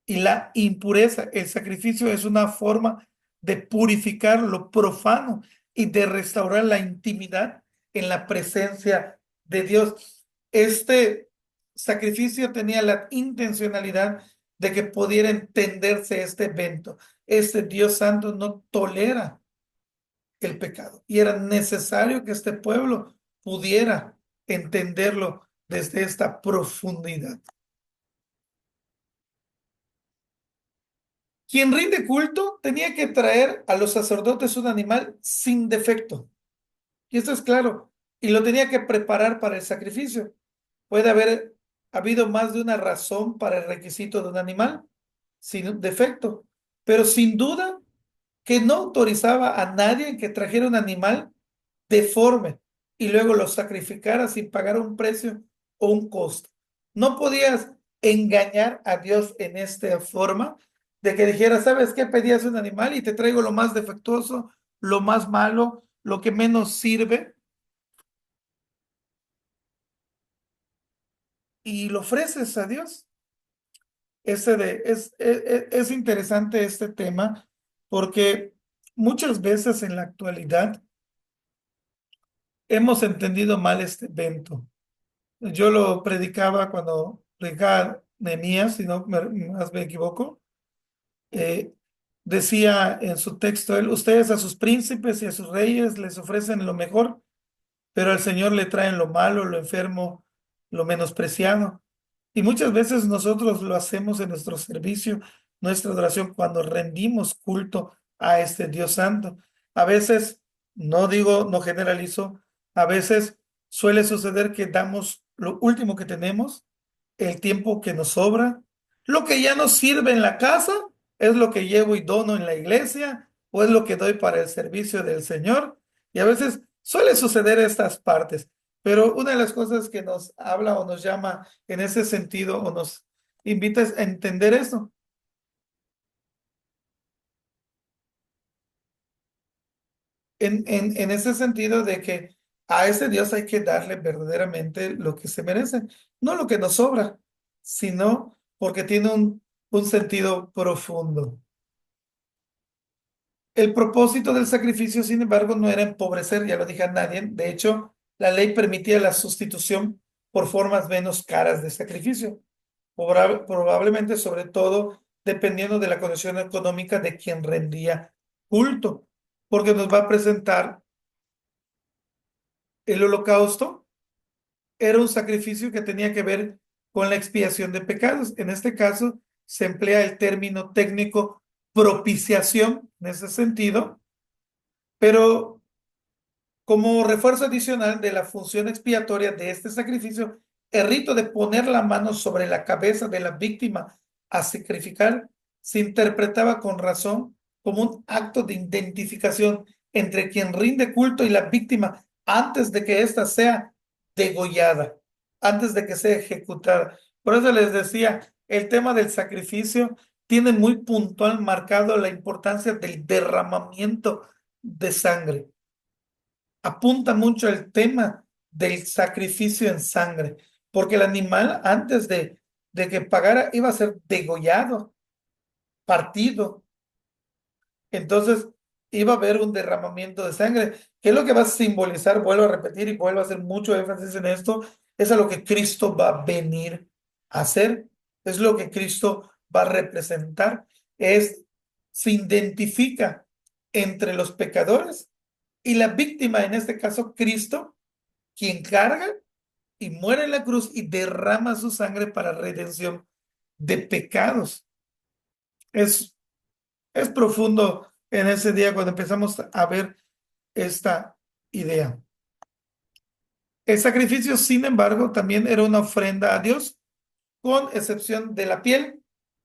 y la impureza. El sacrificio es una forma de purificar lo profano y de restaurar la intimidad en la presencia de Dios. Este sacrificio tenía la intencionalidad de que pudiera entenderse este evento. Este Dios santo no tolera el pecado. Y era necesario que este pueblo pudiera entenderlo desde esta profundidad. Quien rinde culto tenía que traer a los sacerdotes un animal sin defecto. Y esto es claro. Y lo tenía que preparar para el sacrificio. Puede haber habido más de una razón para el requisito de un animal sin defecto. Pero sin duda que no autorizaba a nadie que trajera un animal deforme y luego lo sacrificara sin pagar un precio o un costo. No podías engañar a Dios en esta forma de que dijera, ¿sabes qué? Pedías un animal y te traigo lo más defectuoso, lo más malo, lo que menos sirve y lo ofreces a Dios. Es interesante este tema porque muchas veces en la actualidad hemos entendido mal este evento. Yo lo predicaba cuando predicaba Nehemías, si no más me equivoco. eh, Decía en su texto, ustedes a sus príncipes y a sus reyes les ofrecen lo mejor, pero al Señor le traen lo malo, lo enfermo, lo menospreciado. Y muchas veces nosotros lo hacemos en nuestro servicio, nuestra adoración, cuando rendimos culto a este Dios santo. A veces, no digo, no generalizo, a veces suele suceder que damos lo último que tenemos, el tiempo que nos sobra, lo que ya nos sirve en la casa, es lo que llevo y dono en la iglesia, o es lo que doy para el servicio del Señor. Y a veces suele suceder estas partes. Pero una de las cosas que nos habla o nos llama en ese sentido o nos invita a entender eso. En ese sentido de que a ese Dios hay que darle verdaderamente lo que se merece, no lo que nos sobra, sino porque tiene un sentido profundo. El propósito del sacrificio, sin embargo, no era empobrecer, ya lo dije a nadie. De hecho, la ley permitía la sustitución por formas menos caras de sacrificio. Probablemente, sobre todo, dependiendo de la condición económica de quien rendía culto, porque nos va a presentar el holocausto. Era un sacrificio que tenía que ver con la expiación de pecados. En este caso, se emplea el término técnico propiciación en ese sentido, pero como refuerzo adicional de la función expiatoria de este sacrificio, el rito de poner la mano sobre la cabeza de la víctima a sacrificar se interpretaba con razón como un acto de identificación entre quien rinde culto y la víctima antes de que ésta sea degollada, antes de que sea ejecutada. Por eso les decía, el tema del sacrificio tiene muy puntual marcado la importancia del derramamiento de sangre. Apunta mucho el tema del sacrificio en sangre, porque el animal antes de que pagara iba a ser degollado, partido. Entonces iba a haber un derramamiento de sangre. ¿Qué es lo que va a simbolizar? Vuelvo a repetir y vuelvo a hacer mucho énfasis en esto. es a lo que Cristo va a venir a hacer, es lo que Cristo va a representar, se identifica entre los pecadores y la víctima, en este caso Cristo, quien carga y muere en la cruz y derrama su sangre para redención de pecados. Es profundo en ese día cuando empezamos a ver esta idea. El sacrificio, sin embargo, también era una ofrenda a Dios, con excepción de la piel,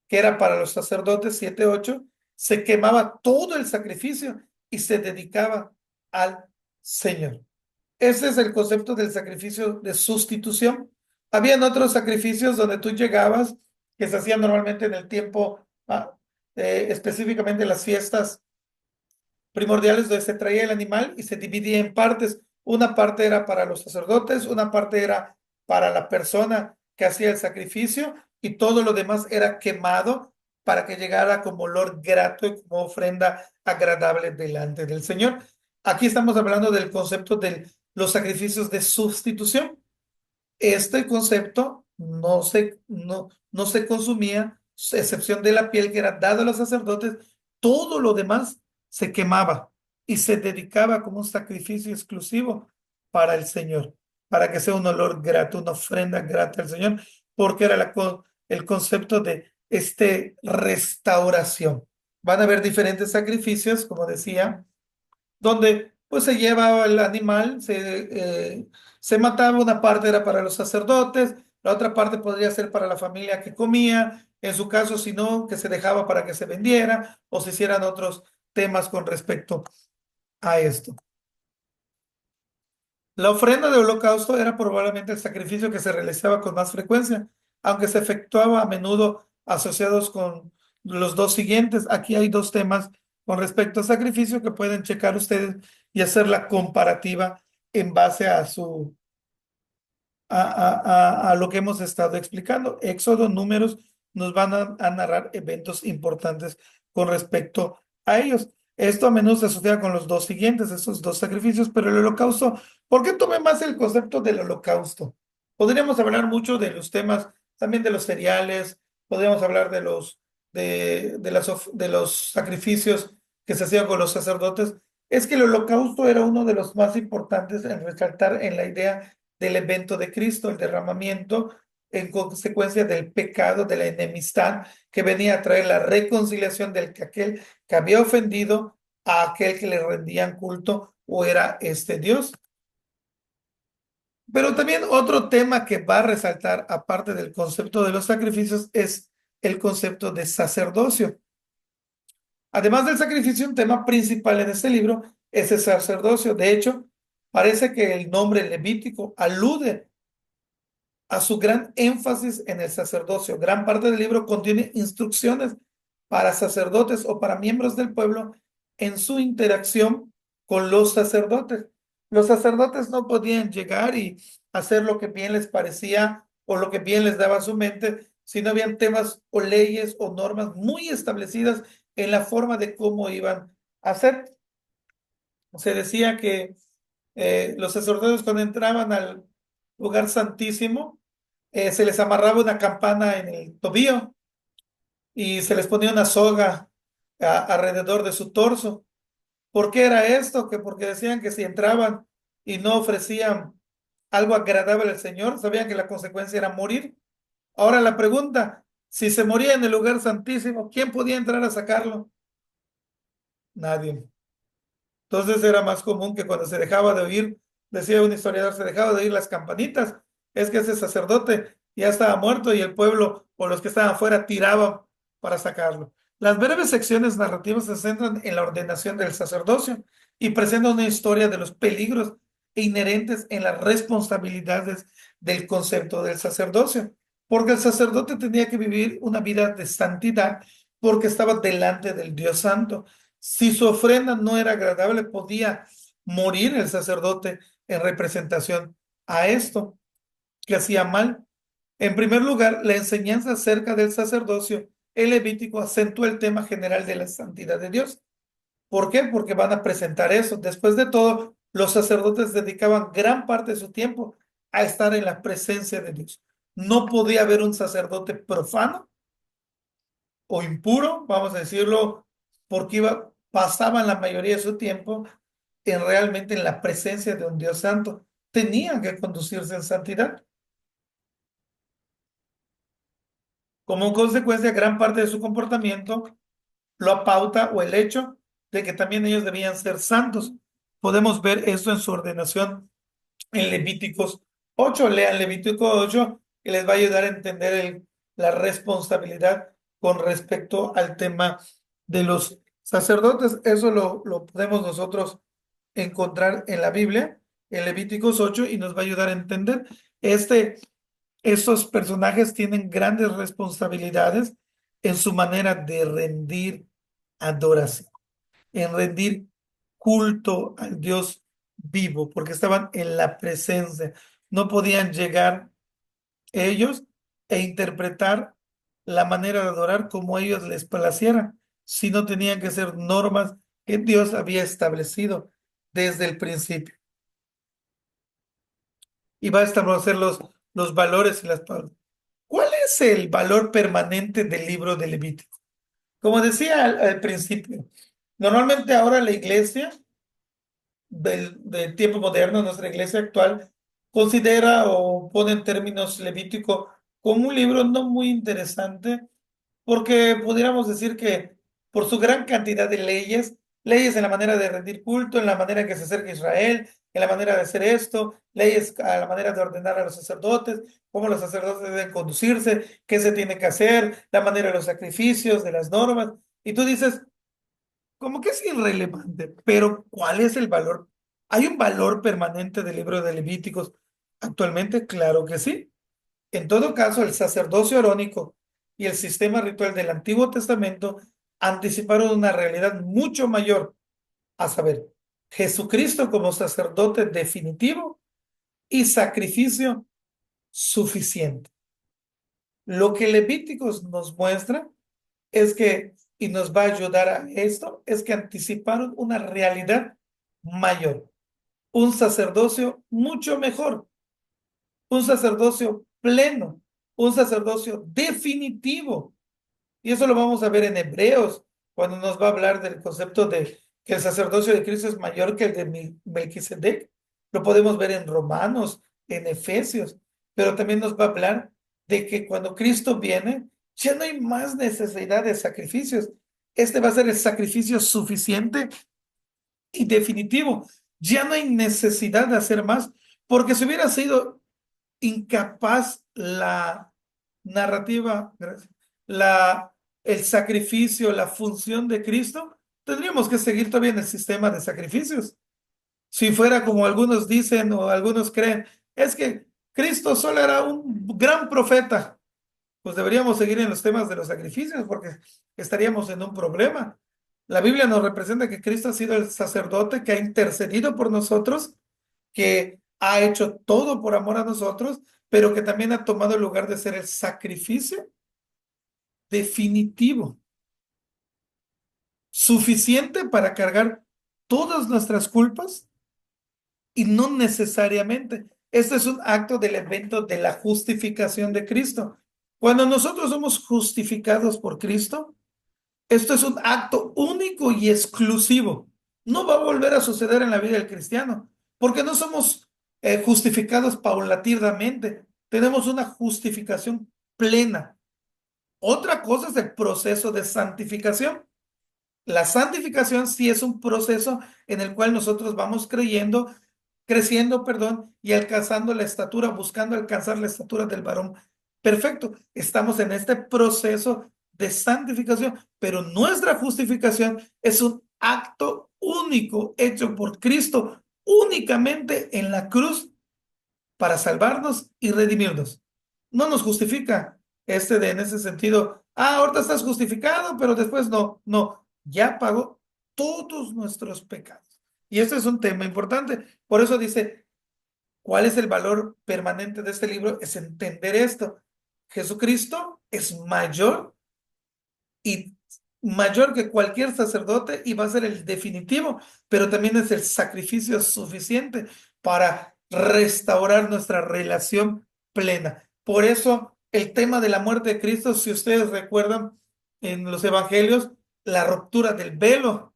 que era para los sacerdotes, 7:8, se quemaba todo el sacrificio y se dedicaba al Señor. Ese es el concepto del sacrificio de sustitución. Habían otros sacrificios donde tú llegabas, que se hacían normalmente en el tiempo, específicamente en las fiestas primordiales, donde se traía el animal y se dividía en partes. Una parte era para los sacerdotes, una parte era para la persona que hacía el sacrificio y todo lo demás era quemado para que llegara como olor grato y como ofrenda agradable delante del Señor. Aquí estamos hablando del concepto de los sacrificios de sustitución. Este concepto no se consumía, a excepción de la piel que era dada a los sacerdotes, todo lo demás se quemaba y se dedicaba como un sacrificio exclusivo para el Señor, para que sea un olor grato, una ofrenda grata al Señor, porque era el concepto de restauración. Van a haber diferentes sacrificios, como decía, donde pues se llevaba el animal, se mataba, una parte era para los sacerdotes, la otra parte podría ser para la familia que comía, en su caso, si no, que se dejaba para que se vendiera o se hicieran otros temas con respecto a esto. La ofrenda de holocausto era probablemente el sacrificio que se realizaba con más frecuencia, aunque se efectuaba a menudo asociados con los dos siguientes. Aquí hay dos temas con respecto al sacrificio que pueden checar ustedes y hacer la comparativa en base a a lo que hemos estado explicando. Éxodo, Números nos van a narrar eventos importantes con respecto a ellos. Esto a menudo se asocia con los dos siguientes, esos dos sacrificios, pero el holocausto, ¿por qué tomé más el concepto del holocausto? Podríamos hablar mucho de los temas, también de los cereales, podríamos hablar de los sacrificios que se hacían con los sacerdotes. Es que el holocausto era uno de los más importantes en resaltar en la idea del evento de Cristo, el derramamiento en consecuencia del pecado, de la enemistad que venía a traer la reconciliación del que aquel que había ofendido a aquel que le rendían culto o era Dios. Pero también otro tema que va a resaltar, aparte del concepto de los sacrificios, es el concepto de sacerdocio. Además del sacrificio, un tema principal en este libro es el sacerdocio. De hecho, parece que el nombre levítico alude a su gran énfasis en el sacerdocio. Gran parte del libro contiene instrucciones para sacerdotes o para miembros del pueblo en su interacción con los sacerdotes. Los sacerdotes no podían llegar y hacer lo que bien les parecía o lo que bien les daba a su mente, sino habían temas o leyes o normas muy establecidas en la forma de cómo iban a hacer. Se decía que los sacerdotes cuando entraban al lugar santísimo, se les amarraba una campana en el tobillo y se les ponía una soga alrededor de su torso. ¿Por qué era esto? Que porque decían que si entraban y no ofrecían algo agradable al Señor, sabían que la consecuencia era morir. Ahora la pregunta, si se moría en el lugar santísimo, ¿quién podía entrar a sacarlo? Nadie. Entonces era más común que cuando se dejaba de oír, decía un historiador, se dejaba de oír las campanitas, es que ese sacerdote ya estaba muerto y el pueblo o los que estaban afuera tiraban para sacarlo. Las breves secciones narrativas se centran en la ordenación del sacerdocio y presentan una historia de los peligros inherentes en las responsabilidades del concepto del sacerdocio, porque el sacerdote tenía que vivir una vida de santidad porque estaba delante del Dios Santo. Si su ofrenda no era agradable, podía morir el sacerdote en representación a esto que hacía mal. En primer lugar, la enseñanza acerca del sacerdocio, el Levítico acentúa el tema general de la santidad de Dios. ¿Por qué? Porque van a presentar eso. Después de todo, los sacerdotes dedicaban gran parte de su tiempo a estar en la presencia de Dios. No podía haber un sacerdote profano o impuro, vamos a decirlo, porque pasaban la mayoría de su tiempo realmente en la presencia de un Dios santo. Tenían que conducirse en santidad. Como consecuencia, gran parte de su comportamiento lo apauta o el hecho de que también ellos debían ser santos. Podemos ver esto en su ordenación en Levíticos 8. Lean Levítico 8, que les va a ayudar a entender la responsabilidad con respecto al tema de los sacerdotes. Eso lo podemos nosotros encontrar en la Biblia, en Levíticos 8, y nos va a ayudar a entender. Estos personajes tienen grandes responsabilidades en su manera de rendir adoración, en rendir culto al Dios vivo, porque estaban en la presencia. No podían llegar ellos e interpretar la manera de adorar como ellos les placiera, sino tenían que ser normas que Dios había establecido desde el principio. Y va a establecer los valores y las palabras. ¿Cuál es el valor permanente del libro de Levítico? Como decía al principio, normalmente ahora la iglesia del tiempo moderno, nuestra iglesia actual, considera o pone en términos Levítico como un libro no muy interesante, porque pudiéramos decir que por su gran cantidad de leyes, leyes en la manera de rendir culto, en la manera en que se acerca a Israel, en la manera de hacer esto, leyes a la manera de ordenar a los sacerdotes, cómo los sacerdotes deben conducirse, qué se tiene que hacer, la manera de los sacrificios, de las normas. Y tú dices, como que es irrelevante, pero ¿cuál es el valor? ¿Hay un valor permanente del libro de Levíticos actualmente? Claro que sí. En todo caso, el sacerdocio arónico y el sistema ritual del Antiguo Testamento anticiparon una realidad mucho mayor, a saber, Jesucristo como sacerdote definitivo y sacrificio suficiente. Lo que Levíticos nos muestra es que, y nos va a ayudar a esto, es que anticiparon una realidad mayor, un sacerdocio mucho mejor, un sacerdocio pleno, un sacerdocio definitivo. Y eso lo vamos a ver en Hebreos, cuando nos va a hablar del concepto de que el sacerdocio de Cristo es mayor que el de Melquisedec. Lo podemos ver en Romanos, en Efesios, pero también nos va a hablar de que cuando Cristo viene, ya no hay más necesidad de sacrificios. Este va a ser el sacrificio suficiente y definitivo. Ya no hay necesidad de hacer más, porque si hubiera sido incapaz la narrativa, la, el sacrificio, la función de Cristo, tendríamos que seguir todavía en el sistema de sacrificios. Si fuera como algunos dicen o algunos creen, es que Cristo solo era un gran profeta, pues deberíamos seguir en los temas de los sacrificios porque estaríamos en un problema. La Biblia nos representa que Cristo ha sido el sacerdote que ha intercedido por nosotros, que ha hecho todo por amor a nosotros, pero que también ha tomado el lugar de ser el sacrificio definitivo, suficiente para cargar todas nuestras culpas y no necesariamente. Este es un acto del evento de la justificación de Cristo. Cuando nosotros somos justificados por Cristo, esto es un acto único y exclusivo. No va a volver a suceder en la vida del cristiano, porque no somos justificados paulatinamente. Tenemos una justificación plena. Otra cosa es el proceso de santificación. La santificación sí es un proceso en el cual nosotros vamos creciendo, perdón, y alcanzando la estatura, buscando alcanzar la estatura del varón perfecto. Estamos en este proceso de santificación, pero nuestra justificación es un acto único hecho por Cristo únicamente en la cruz para salvarnos y redimirnos. No nos justifica en ese sentido, ahorita estás justificado, pero después no, ya pagó todos nuestros pecados. Y este es un tema importante. Por eso dice, ¿cuál es el valor permanente de este libro? Es entender esto. Jesucristo es mayor que cualquier sacerdote y va a ser el definitivo, pero también es el sacrificio suficiente para restaurar nuestra relación plena. Por eso el tema de la muerte de Cristo, si ustedes recuerdan en los evangelios, la ruptura del velo,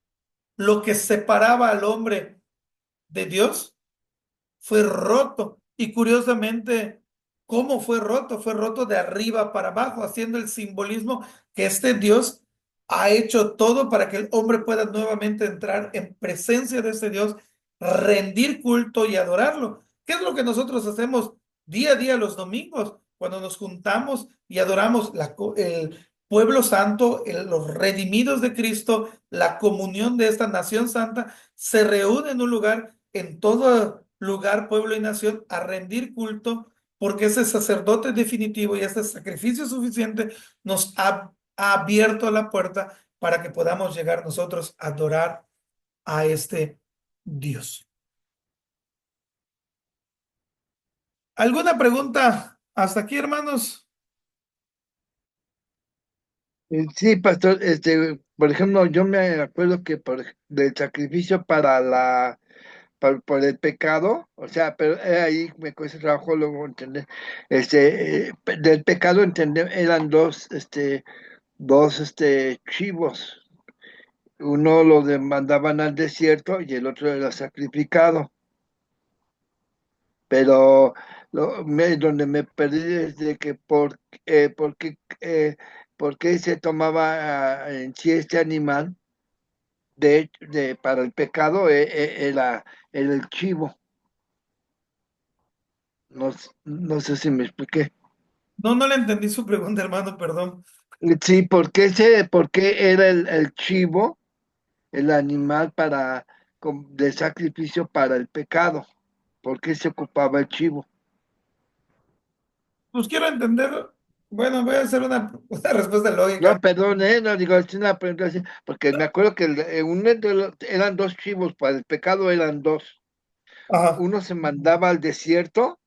lo que separaba al hombre de Dios, fue roto. Y curiosamente, ¿cómo fue roto? Fue roto de arriba para abajo, haciendo el simbolismo que este Dios ha hecho todo para que el hombre pueda nuevamente entrar en presencia de este Dios, rendir culto y adorarlo. ¿Qué es lo que nosotros hacemos día a día los domingos? Cuando nos juntamos y adoramos el pueblo santo, los redimidos de Cristo, la comunión de esta nación santa, se reúne en un lugar, en todo lugar, pueblo y nación, a rendir culto, porque ese sacerdote definitivo y ese sacrificio suficiente nos ha abierto la puerta para que podamos llegar nosotros a adorar a este Dios. ¿Alguna pregunta hasta aquí, hermanos? Sí, pastor, por ejemplo, yo me acuerdo que del sacrificio por el pecado, o sea, pero ahí me cuesta trabajo luego entender, del pecado entender, eran dos chivos, uno lo demandaban al desierto y el otro era sacrificado, pero donde me perdí es de que eh, por qué, eh, por qué se tomaba en sí este animal para el pecado, era el chivo. No, no sé si me expliqué. No, no le entendí su pregunta, hermano, perdón. Sí, por qué era el chivo el animal de sacrificio para el pecado? ¿Por qué se ocupaba el chivo? Pues quiero entender, bueno, voy a hacer una respuesta lógica. No, perdón, no digo, es una pregunta así, porque me acuerdo que eran dos chivos, para el pecado eran dos. Ajá. Uno se mandaba al desierto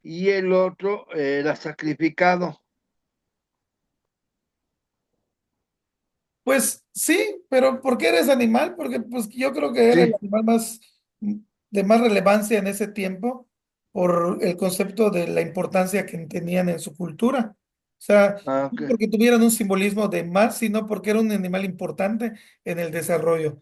y el otro era sacrificado. Pues sí, pero ¿por qué eres animal? Porque pues yo creo que era el Sí, animal de más relevancia en ese tiempo por el concepto de la importancia que tenían en su cultura. O sea, ok. no porque tuvieran un simbolismo de más, sino porque era un animal importante en el desarrollo.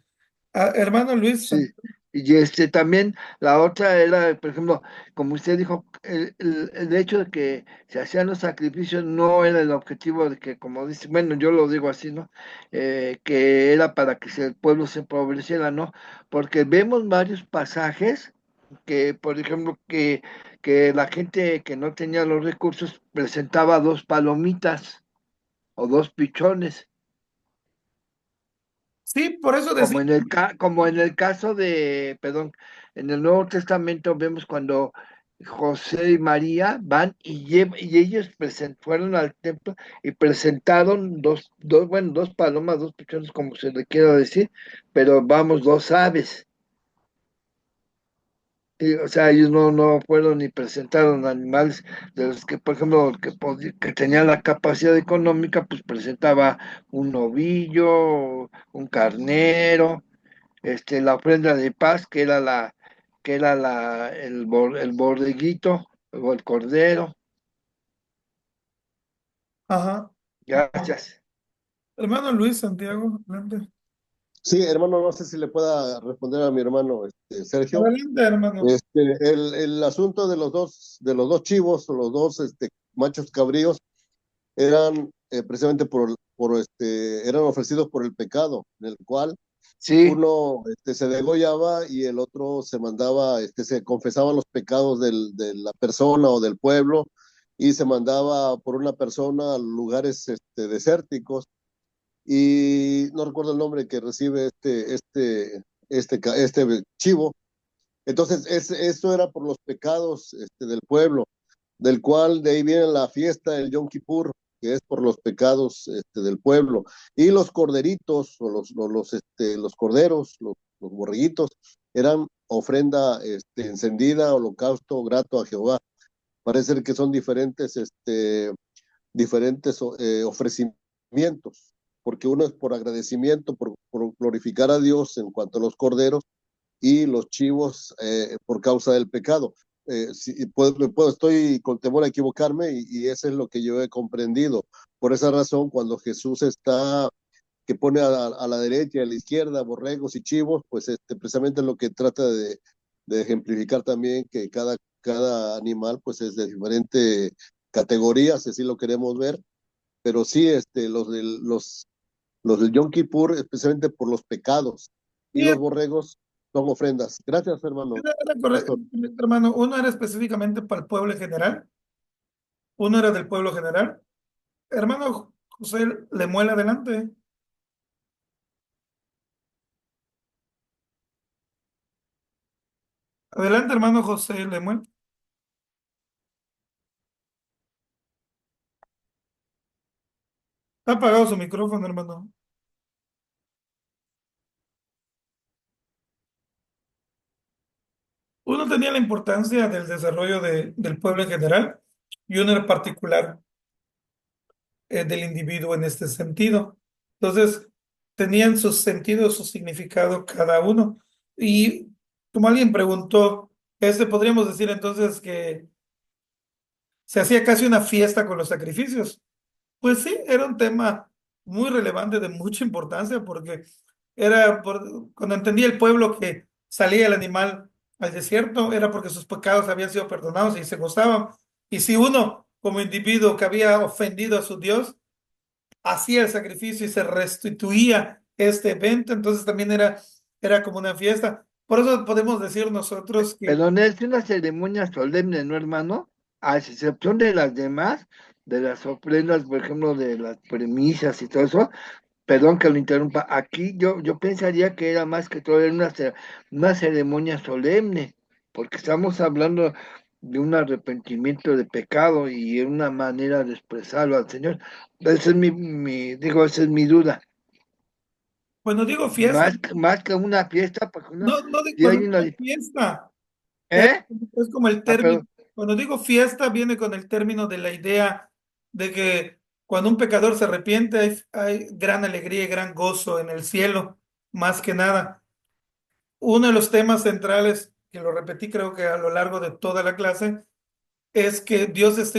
Ah, hermano Luis, Sí, y también la otra era, por ejemplo, como usted dijo, el hecho de que se hacían los sacrificios no era el objetivo de que, como dice, bueno, yo lo digo así, ¿no? Que era para que el pueblo se empobreciera, ¿no? Porque vemos varios pasajes que, por ejemplo, que la gente que no tenía los recursos presentaba dos palomitas o dos pichones. sí, por eso decía, Como en el caso perdón, en el Nuevo Testamento vemos cuando José y María van y ellos fueron al templo y presentaron bueno, dos palomas, dos pichones, como se le quiera decir, pero vamos, dos aves. O sea, ellos no fueron ni presentaron animales de los que, por ejemplo, que tenían la capacidad económica, pues presentaba un novillo, un carnero, la ofrenda de paz, el borreguito o el cordero. ajá, Gracias. hermano Luis Santiago, adelante, Sí, hermano, no sé si le pueda responder a mi hermano Sergio. adelante, hermano. El asunto de los dos chivos o los dos machos cabríos eran precisamente eran ofrecidos por el pecado, en el cual Sí, uno se degollaba y el otro se mandaba, se confesaba los pecados de la persona o del pueblo y se mandaba por una persona a lugares desérticos y no recuerdo el nombre que recibe este chivo. Entonces, eso era por los pecados del pueblo, del cual de ahí viene la fiesta, el Yom Kippur, que es por los pecados del pueblo. Y los corderitos, o los corderos, los borreguitos, eran ofrenda encendida, holocausto grato a Jehová. Parece que son diferentes ofrecimientos, porque uno es por agradecimiento, por glorificar a Dios en cuanto a los corderos, y los chivos por causa del pecado. Estoy con temor a equivocarme y eso es lo que yo he comprendido. Por esa razón, cuando Jesús está, que pone a la derecha y a la izquierda borregos y chivos, pues precisamente lo que trata de ejemplificar también que cada animal pues es de diferente categoría, si así lo queremos ver, pero sí los del Yom Kippur, especialmente por los pecados, y Y los borregos son ofrendas. Gracias, hermano. era Pastor. hermano, uno era específicamente para el pueblo en general, uno era del pueblo general. Hermano José Lemuel, adelante. Adelante, hermano José Lemuel. Ha apagado su micrófono, hermano. Uno tenía la importancia del desarrollo del pueblo en general y uno era particular del individuo en este sentido. Entonces, tenían su sentido, su significado cada uno. Y como alguien preguntó, podríamos decir entonces que se hacía casi una fiesta con los sacrificios. Pues sí, era un tema muy relevante, de mucha importancia, porque cuando entendía el pueblo que salía el animal al desierto, era porque sus pecados habían sido perdonados y se gozaban. Y si uno, como individuo que había ofendido a su Dios, hacía el sacrificio y se restituía este evento, entonces también era como una fiesta. Por eso podemos decir nosotros que, Perdón, es una ceremonia solemne, ¿no, hermano? A excepción de las demás, de las ofrendas, por ejemplo, de las premisas y todo eso. Perdón que lo interrumpa. Aquí yo pensaría que era más que todo era una ceremonia solemne, porque estamos hablando de un arrepentimiento de pecado y una manera de expresarlo al Señor. Esa es esa es mi duda. cuando digo fiesta, Más que una fiesta, porque si cuando hay una... digo fiesta, es, ¿Eh? es como el Ah, término, pero, cuando digo fiesta viene con el término de la idea de que cuando un pecador se arrepiente hay gran alegría y gran gozo en el cielo, más que nada. Uno de los temas centrales, que lo repetí creo que a lo largo de toda la clase, es que Dios está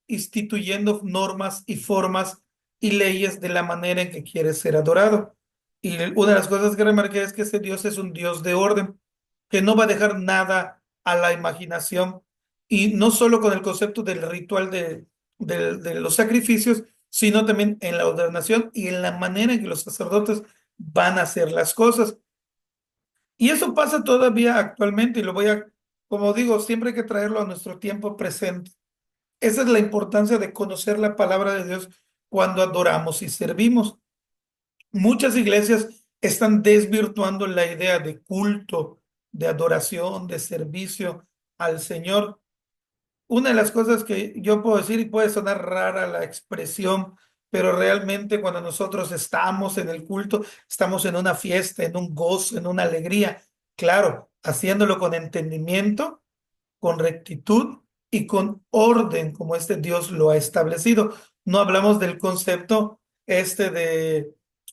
instituyendo normas y formas y leyes de la manera en que quiere ser adorado. Y una de las cosas que remarqué es que ese Dios es un Dios de orden, que no va a dejar nada a la imaginación. Y no solo con el concepto del ritual de los sacrificios, sino también en la ordenación y en la manera en que los sacerdotes van a hacer las cosas. Y eso pasa todavía actualmente y como digo, siempre hay que traerlo a nuestro tiempo presente. Esa es la importancia de conocer la palabra de Dios cuando adoramos y servimos. Muchas iglesias están desvirtuando la idea de culto, de adoración, de servicio al Señor. Una de las cosas que yo puedo decir, y puede sonar rara la expresión, pero realmente cuando nosotros estamos en el culto, estamos en una fiesta, en un gozo, en una alegría, claro, haciéndolo con entendimiento, con rectitud y con orden, como este Dios lo ha establecido. No hablamos del concepto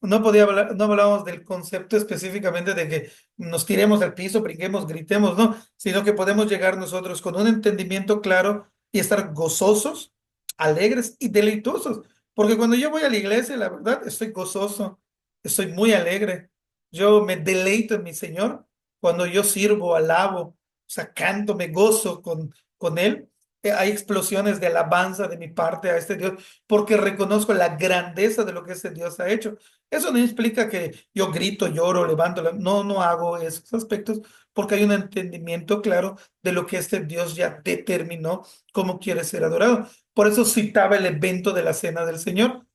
no hablamos del concepto específicamente de que nos tiremos al piso, brinquemos, gritemos, no, sino que podemos llegar nosotros con un entendimiento claro y estar gozosos, alegres y deleitosos. Porque cuando yo voy a la iglesia, la verdad, estoy gozoso, estoy muy alegre. Yo me deleito en mi Señor cuando yo sirvo, alabo, o sea, canto, me gozo con Él. Hay explosiones de alabanza de mi parte a este Dios porque reconozco la grandeza de lo que este Dios ha hecho. Eso no implica que yo grito, lloro, levanto. No, no hago esos aspectos porque hay un entendimiento claro de lo que este Dios ya determinó cómo quiere ser adorado. Por eso citaba el evento de la Cena del Señor.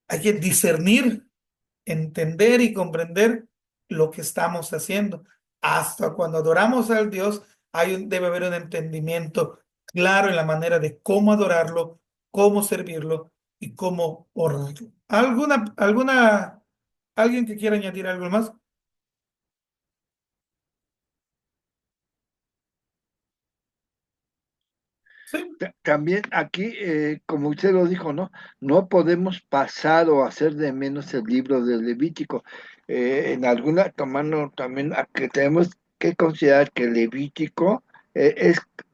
Hay que discernir, entender y comprender lo que estamos haciendo. Hasta cuando adoramos al Dios, debe haber un entendimiento claro en la manera de cómo adorarlo, cómo servirlo y cómo honrarlo. ¿Alguien que quiera añadir algo más? Sí. También aquí, como usted lo dijo, ¿no? No podemos pasar o hacer de menos el libro de Levítico. en alguna, tomando también a que tenemos que considerar que el Levítico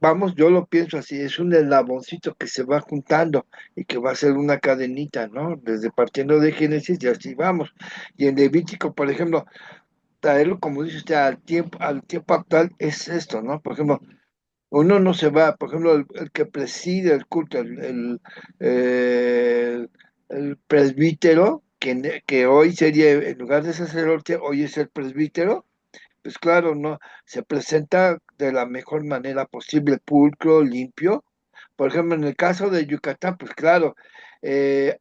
vamos, yo lo pienso así, es un eslaboncito que se va juntando y que va a ser una cadenita, ¿no? Desde partiendo de Génesis y así vamos. Y en Levítico, por ejemplo, traerlo, como dice usted, al tiempo actual es esto, ¿no? Por ejemplo, uno no se va, por ejemplo, el que preside el culto, el- el presbítero, que hoy sería, en lugar de sacerdote, hoy es el presbítero, pues claro, no, se presenta de la mejor manera posible, pulcro, limpio. Por ejemplo, en el caso de Yucatán, pues claro,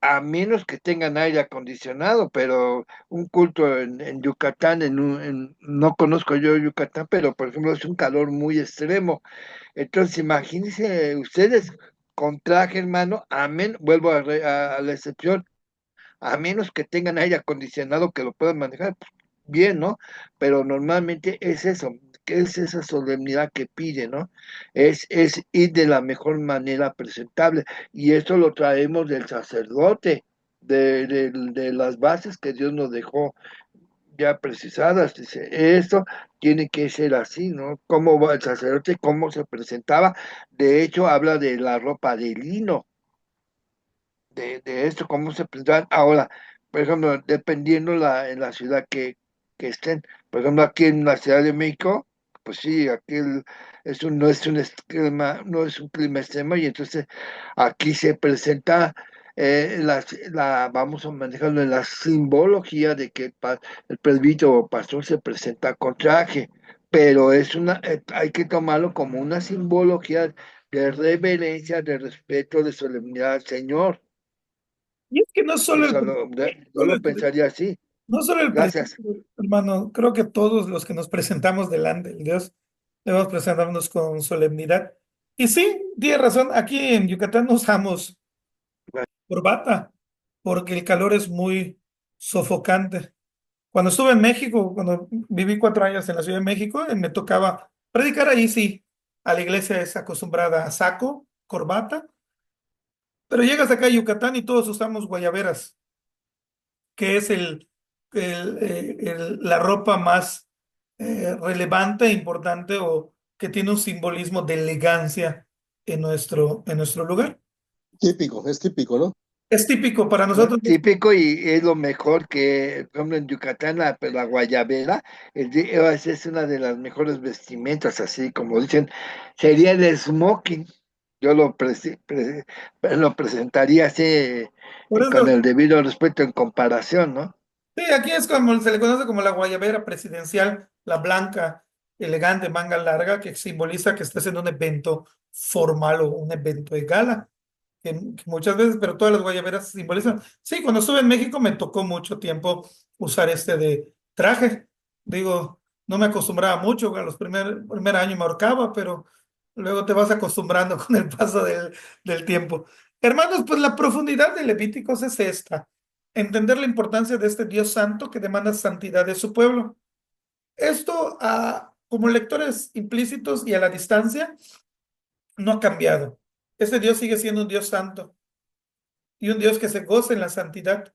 a menos que tengan aire acondicionado, pero un culto en Yucatán, no conozco yo Yucatán, pero por ejemplo es un calor muy extremo. Entonces, imagínense ustedes con traje, hermano, vuelvo a la excepción, a menos que tengan aire acondicionado que lo puedan manejar, pues, bien, ¿no? Pero normalmente es eso, que es esa solemnidad que pide, ¿no? Es ir de la mejor manera presentable. Y esto lo traemos del sacerdote, de las bases que Dios nos dejó ya precisadas. Dice, esto tiene que ser así, ¿no? ¿Cómo va el sacerdote? ¿Cómo se presentaba? De hecho, habla de la ropa de lino, de esto, cómo se presentaban. Ahora, por ejemplo, dependiendo en la ciudad que estén, por ejemplo, aquí en la Ciudad de México, pues sí, aquí no es un clima, no es un clima extremo, y entonces aquí se presenta vamos a manejarlo en la simbología de que el presbítero o pastor se presenta con traje, pero hay que tomarlo como una simbología de reverencia, de respeto, de solemnidad al Señor. Y es que no solo el, Yo solo lo el- pensaría así. no solo el Gracias. presidente, hermano, creo que todos los que nos presentamos delante de Dios debemos presentarnos con solemnidad. Y sí, tiene razón, aquí en Yucatán no usamos corbata porque el calor es muy sofocante. Cuando estuve en México, cuando viví 4 años en la Ciudad de México, me tocaba predicar ahí, sí. A la iglesia es acostumbrada a saco, corbata, pero llegas acá a Yucatán y todos usamos guayaberas, que es la ropa más relevante e importante o que tiene un simbolismo de elegancia en nuestro lugar. Típico, es típico, ¿no? Es típico para nosotros. Típico y es lo mejor que, por ejemplo, en Yucatán, la guayabera, es una de las mejores vestimentas, así como dicen, sería el smoking. Yo lo presentaría así, Por con eso, el debido respeto en comparación, ¿no? sí, aquí es como se le conoce como la guayabera presidencial, la blanca, elegante, manga larga, que simboliza que estés en un evento formal o un evento de gala, que muchas veces, pero todas las guayaberas simbolizan. Sí, cuando estuve en México me tocó mucho tiempo usar este de traje. Digo, no me acostumbraba mucho, a los primer año me ahorcaba, pero luego te vas acostumbrando con el paso del tiempo. Hermanos, pues la profundidad de Levíticos es esta: entender la importancia de este Dios santo que demanda santidad de su pueblo. Esto, como lectores implícitos y a la distancia, no ha cambiado. Este Dios sigue siendo un Dios santo y un Dios que se goza en la santidad.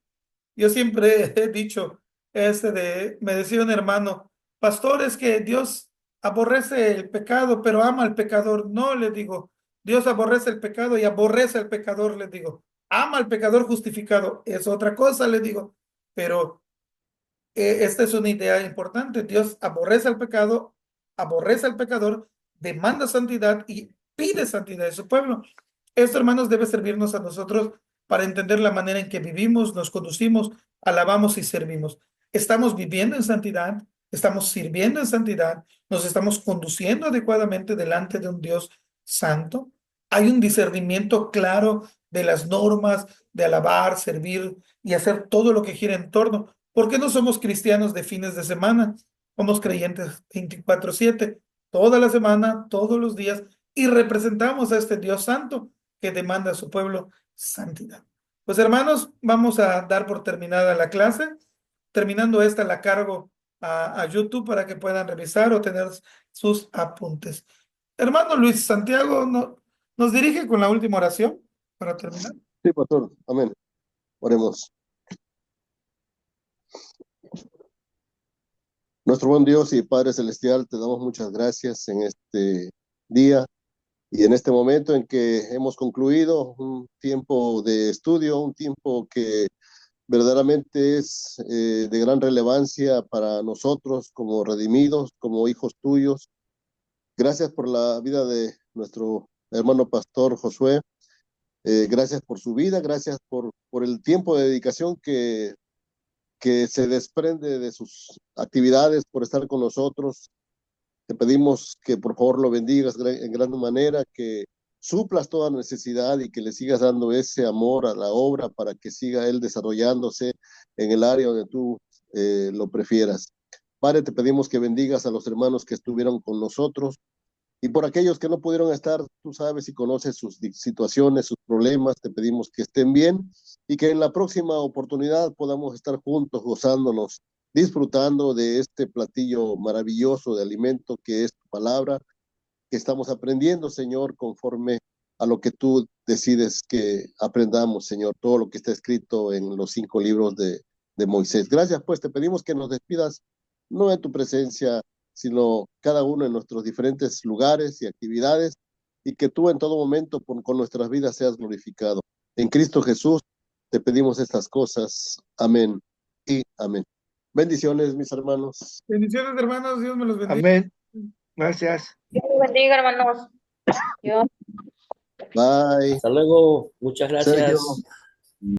Yo siempre he dicho, me decía un hermano, pastor, es que Dios aborrece el pecado, pero ama al pecador. No, le digo, Dios aborrece el pecado y aborrece al pecador, le digo. Ama al pecador justificado, es otra cosa, le digo, pero esta es una idea importante. Dios aborrece al pecador, demanda santidad y pide santidad de su pueblo. Esto, hermanos, debe servirnos a nosotros para entender la manera en que vivimos, nos conducimos, alabamos y servimos. Estamos viviendo en santidad, estamos sirviendo en santidad, nos estamos conduciendo adecuadamente delante de un Dios santo. Hay un discernimiento claro de las normas de alabar, servir y hacer todo lo que gira en torno. ¿Por qué no somos cristianos de fines de semana? Somos creyentes 24/7, toda la semana, todos los días, y representamos a este Dios santo que demanda a su pueblo santidad. Pues hermanos, vamos a dar por terminada la clase. Terminando esta, la cargo a YouTube para que puedan revisar o tener sus apuntes. Hermano Luis Santiago, nos dirige con la última oración para terminar. Sí, pastor. Amén. Oremos. Nuestro buen Dios y Padre Celestial, te damos muchas gracias en este día y en este momento en que hemos concluido un tiempo de estudio, un tiempo que verdaderamente es de gran relevancia para nosotros como redimidos, como hijos tuyos. Gracias por la vida de nuestro hermano pastor Josué. Gracias por su vida, gracias por el tiempo de dedicación que se desprende de sus actividades, por estar con nosotros. Te pedimos que por favor lo bendigas en gran manera, que suplas toda necesidad y que le sigas dando ese amor a la obra para que siga él desarrollándose en el área donde tú lo prefieras. Padre, te pedimos que bendigas a los hermanos que estuvieron con nosotros y por aquellos que no pudieron estar, tú sabes y conoces sus situaciones, sus problemas, te pedimos que estén bien y que en la próxima oportunidad podamos estar juntos gozándonos, disfrutando de este platillo maravilloso de alimento que es tu palabra, que estamos aprendiendo, Señor, conforme a lo que tú decides que aprendamos, Señor, todo lo que está escrito en los 5 libros de Moisés. Gracias, pues te pedimos que nos despidas, no en tu presencia, sino cada uno en nuestros diferentes lugares y actividades, y que tú en todo momento con nuestras vidas seas glorificado. En Cristo Jesús te pedimos estas cosas. Amén y amén. Bendiciones, mis hermanos. Bendiciones, hermanos. Dios me los bendiga. Amén. Gracias. Dios los bendiga, hermanos. Dios. Bye. Hasta luego, muchas Sergio. gracias.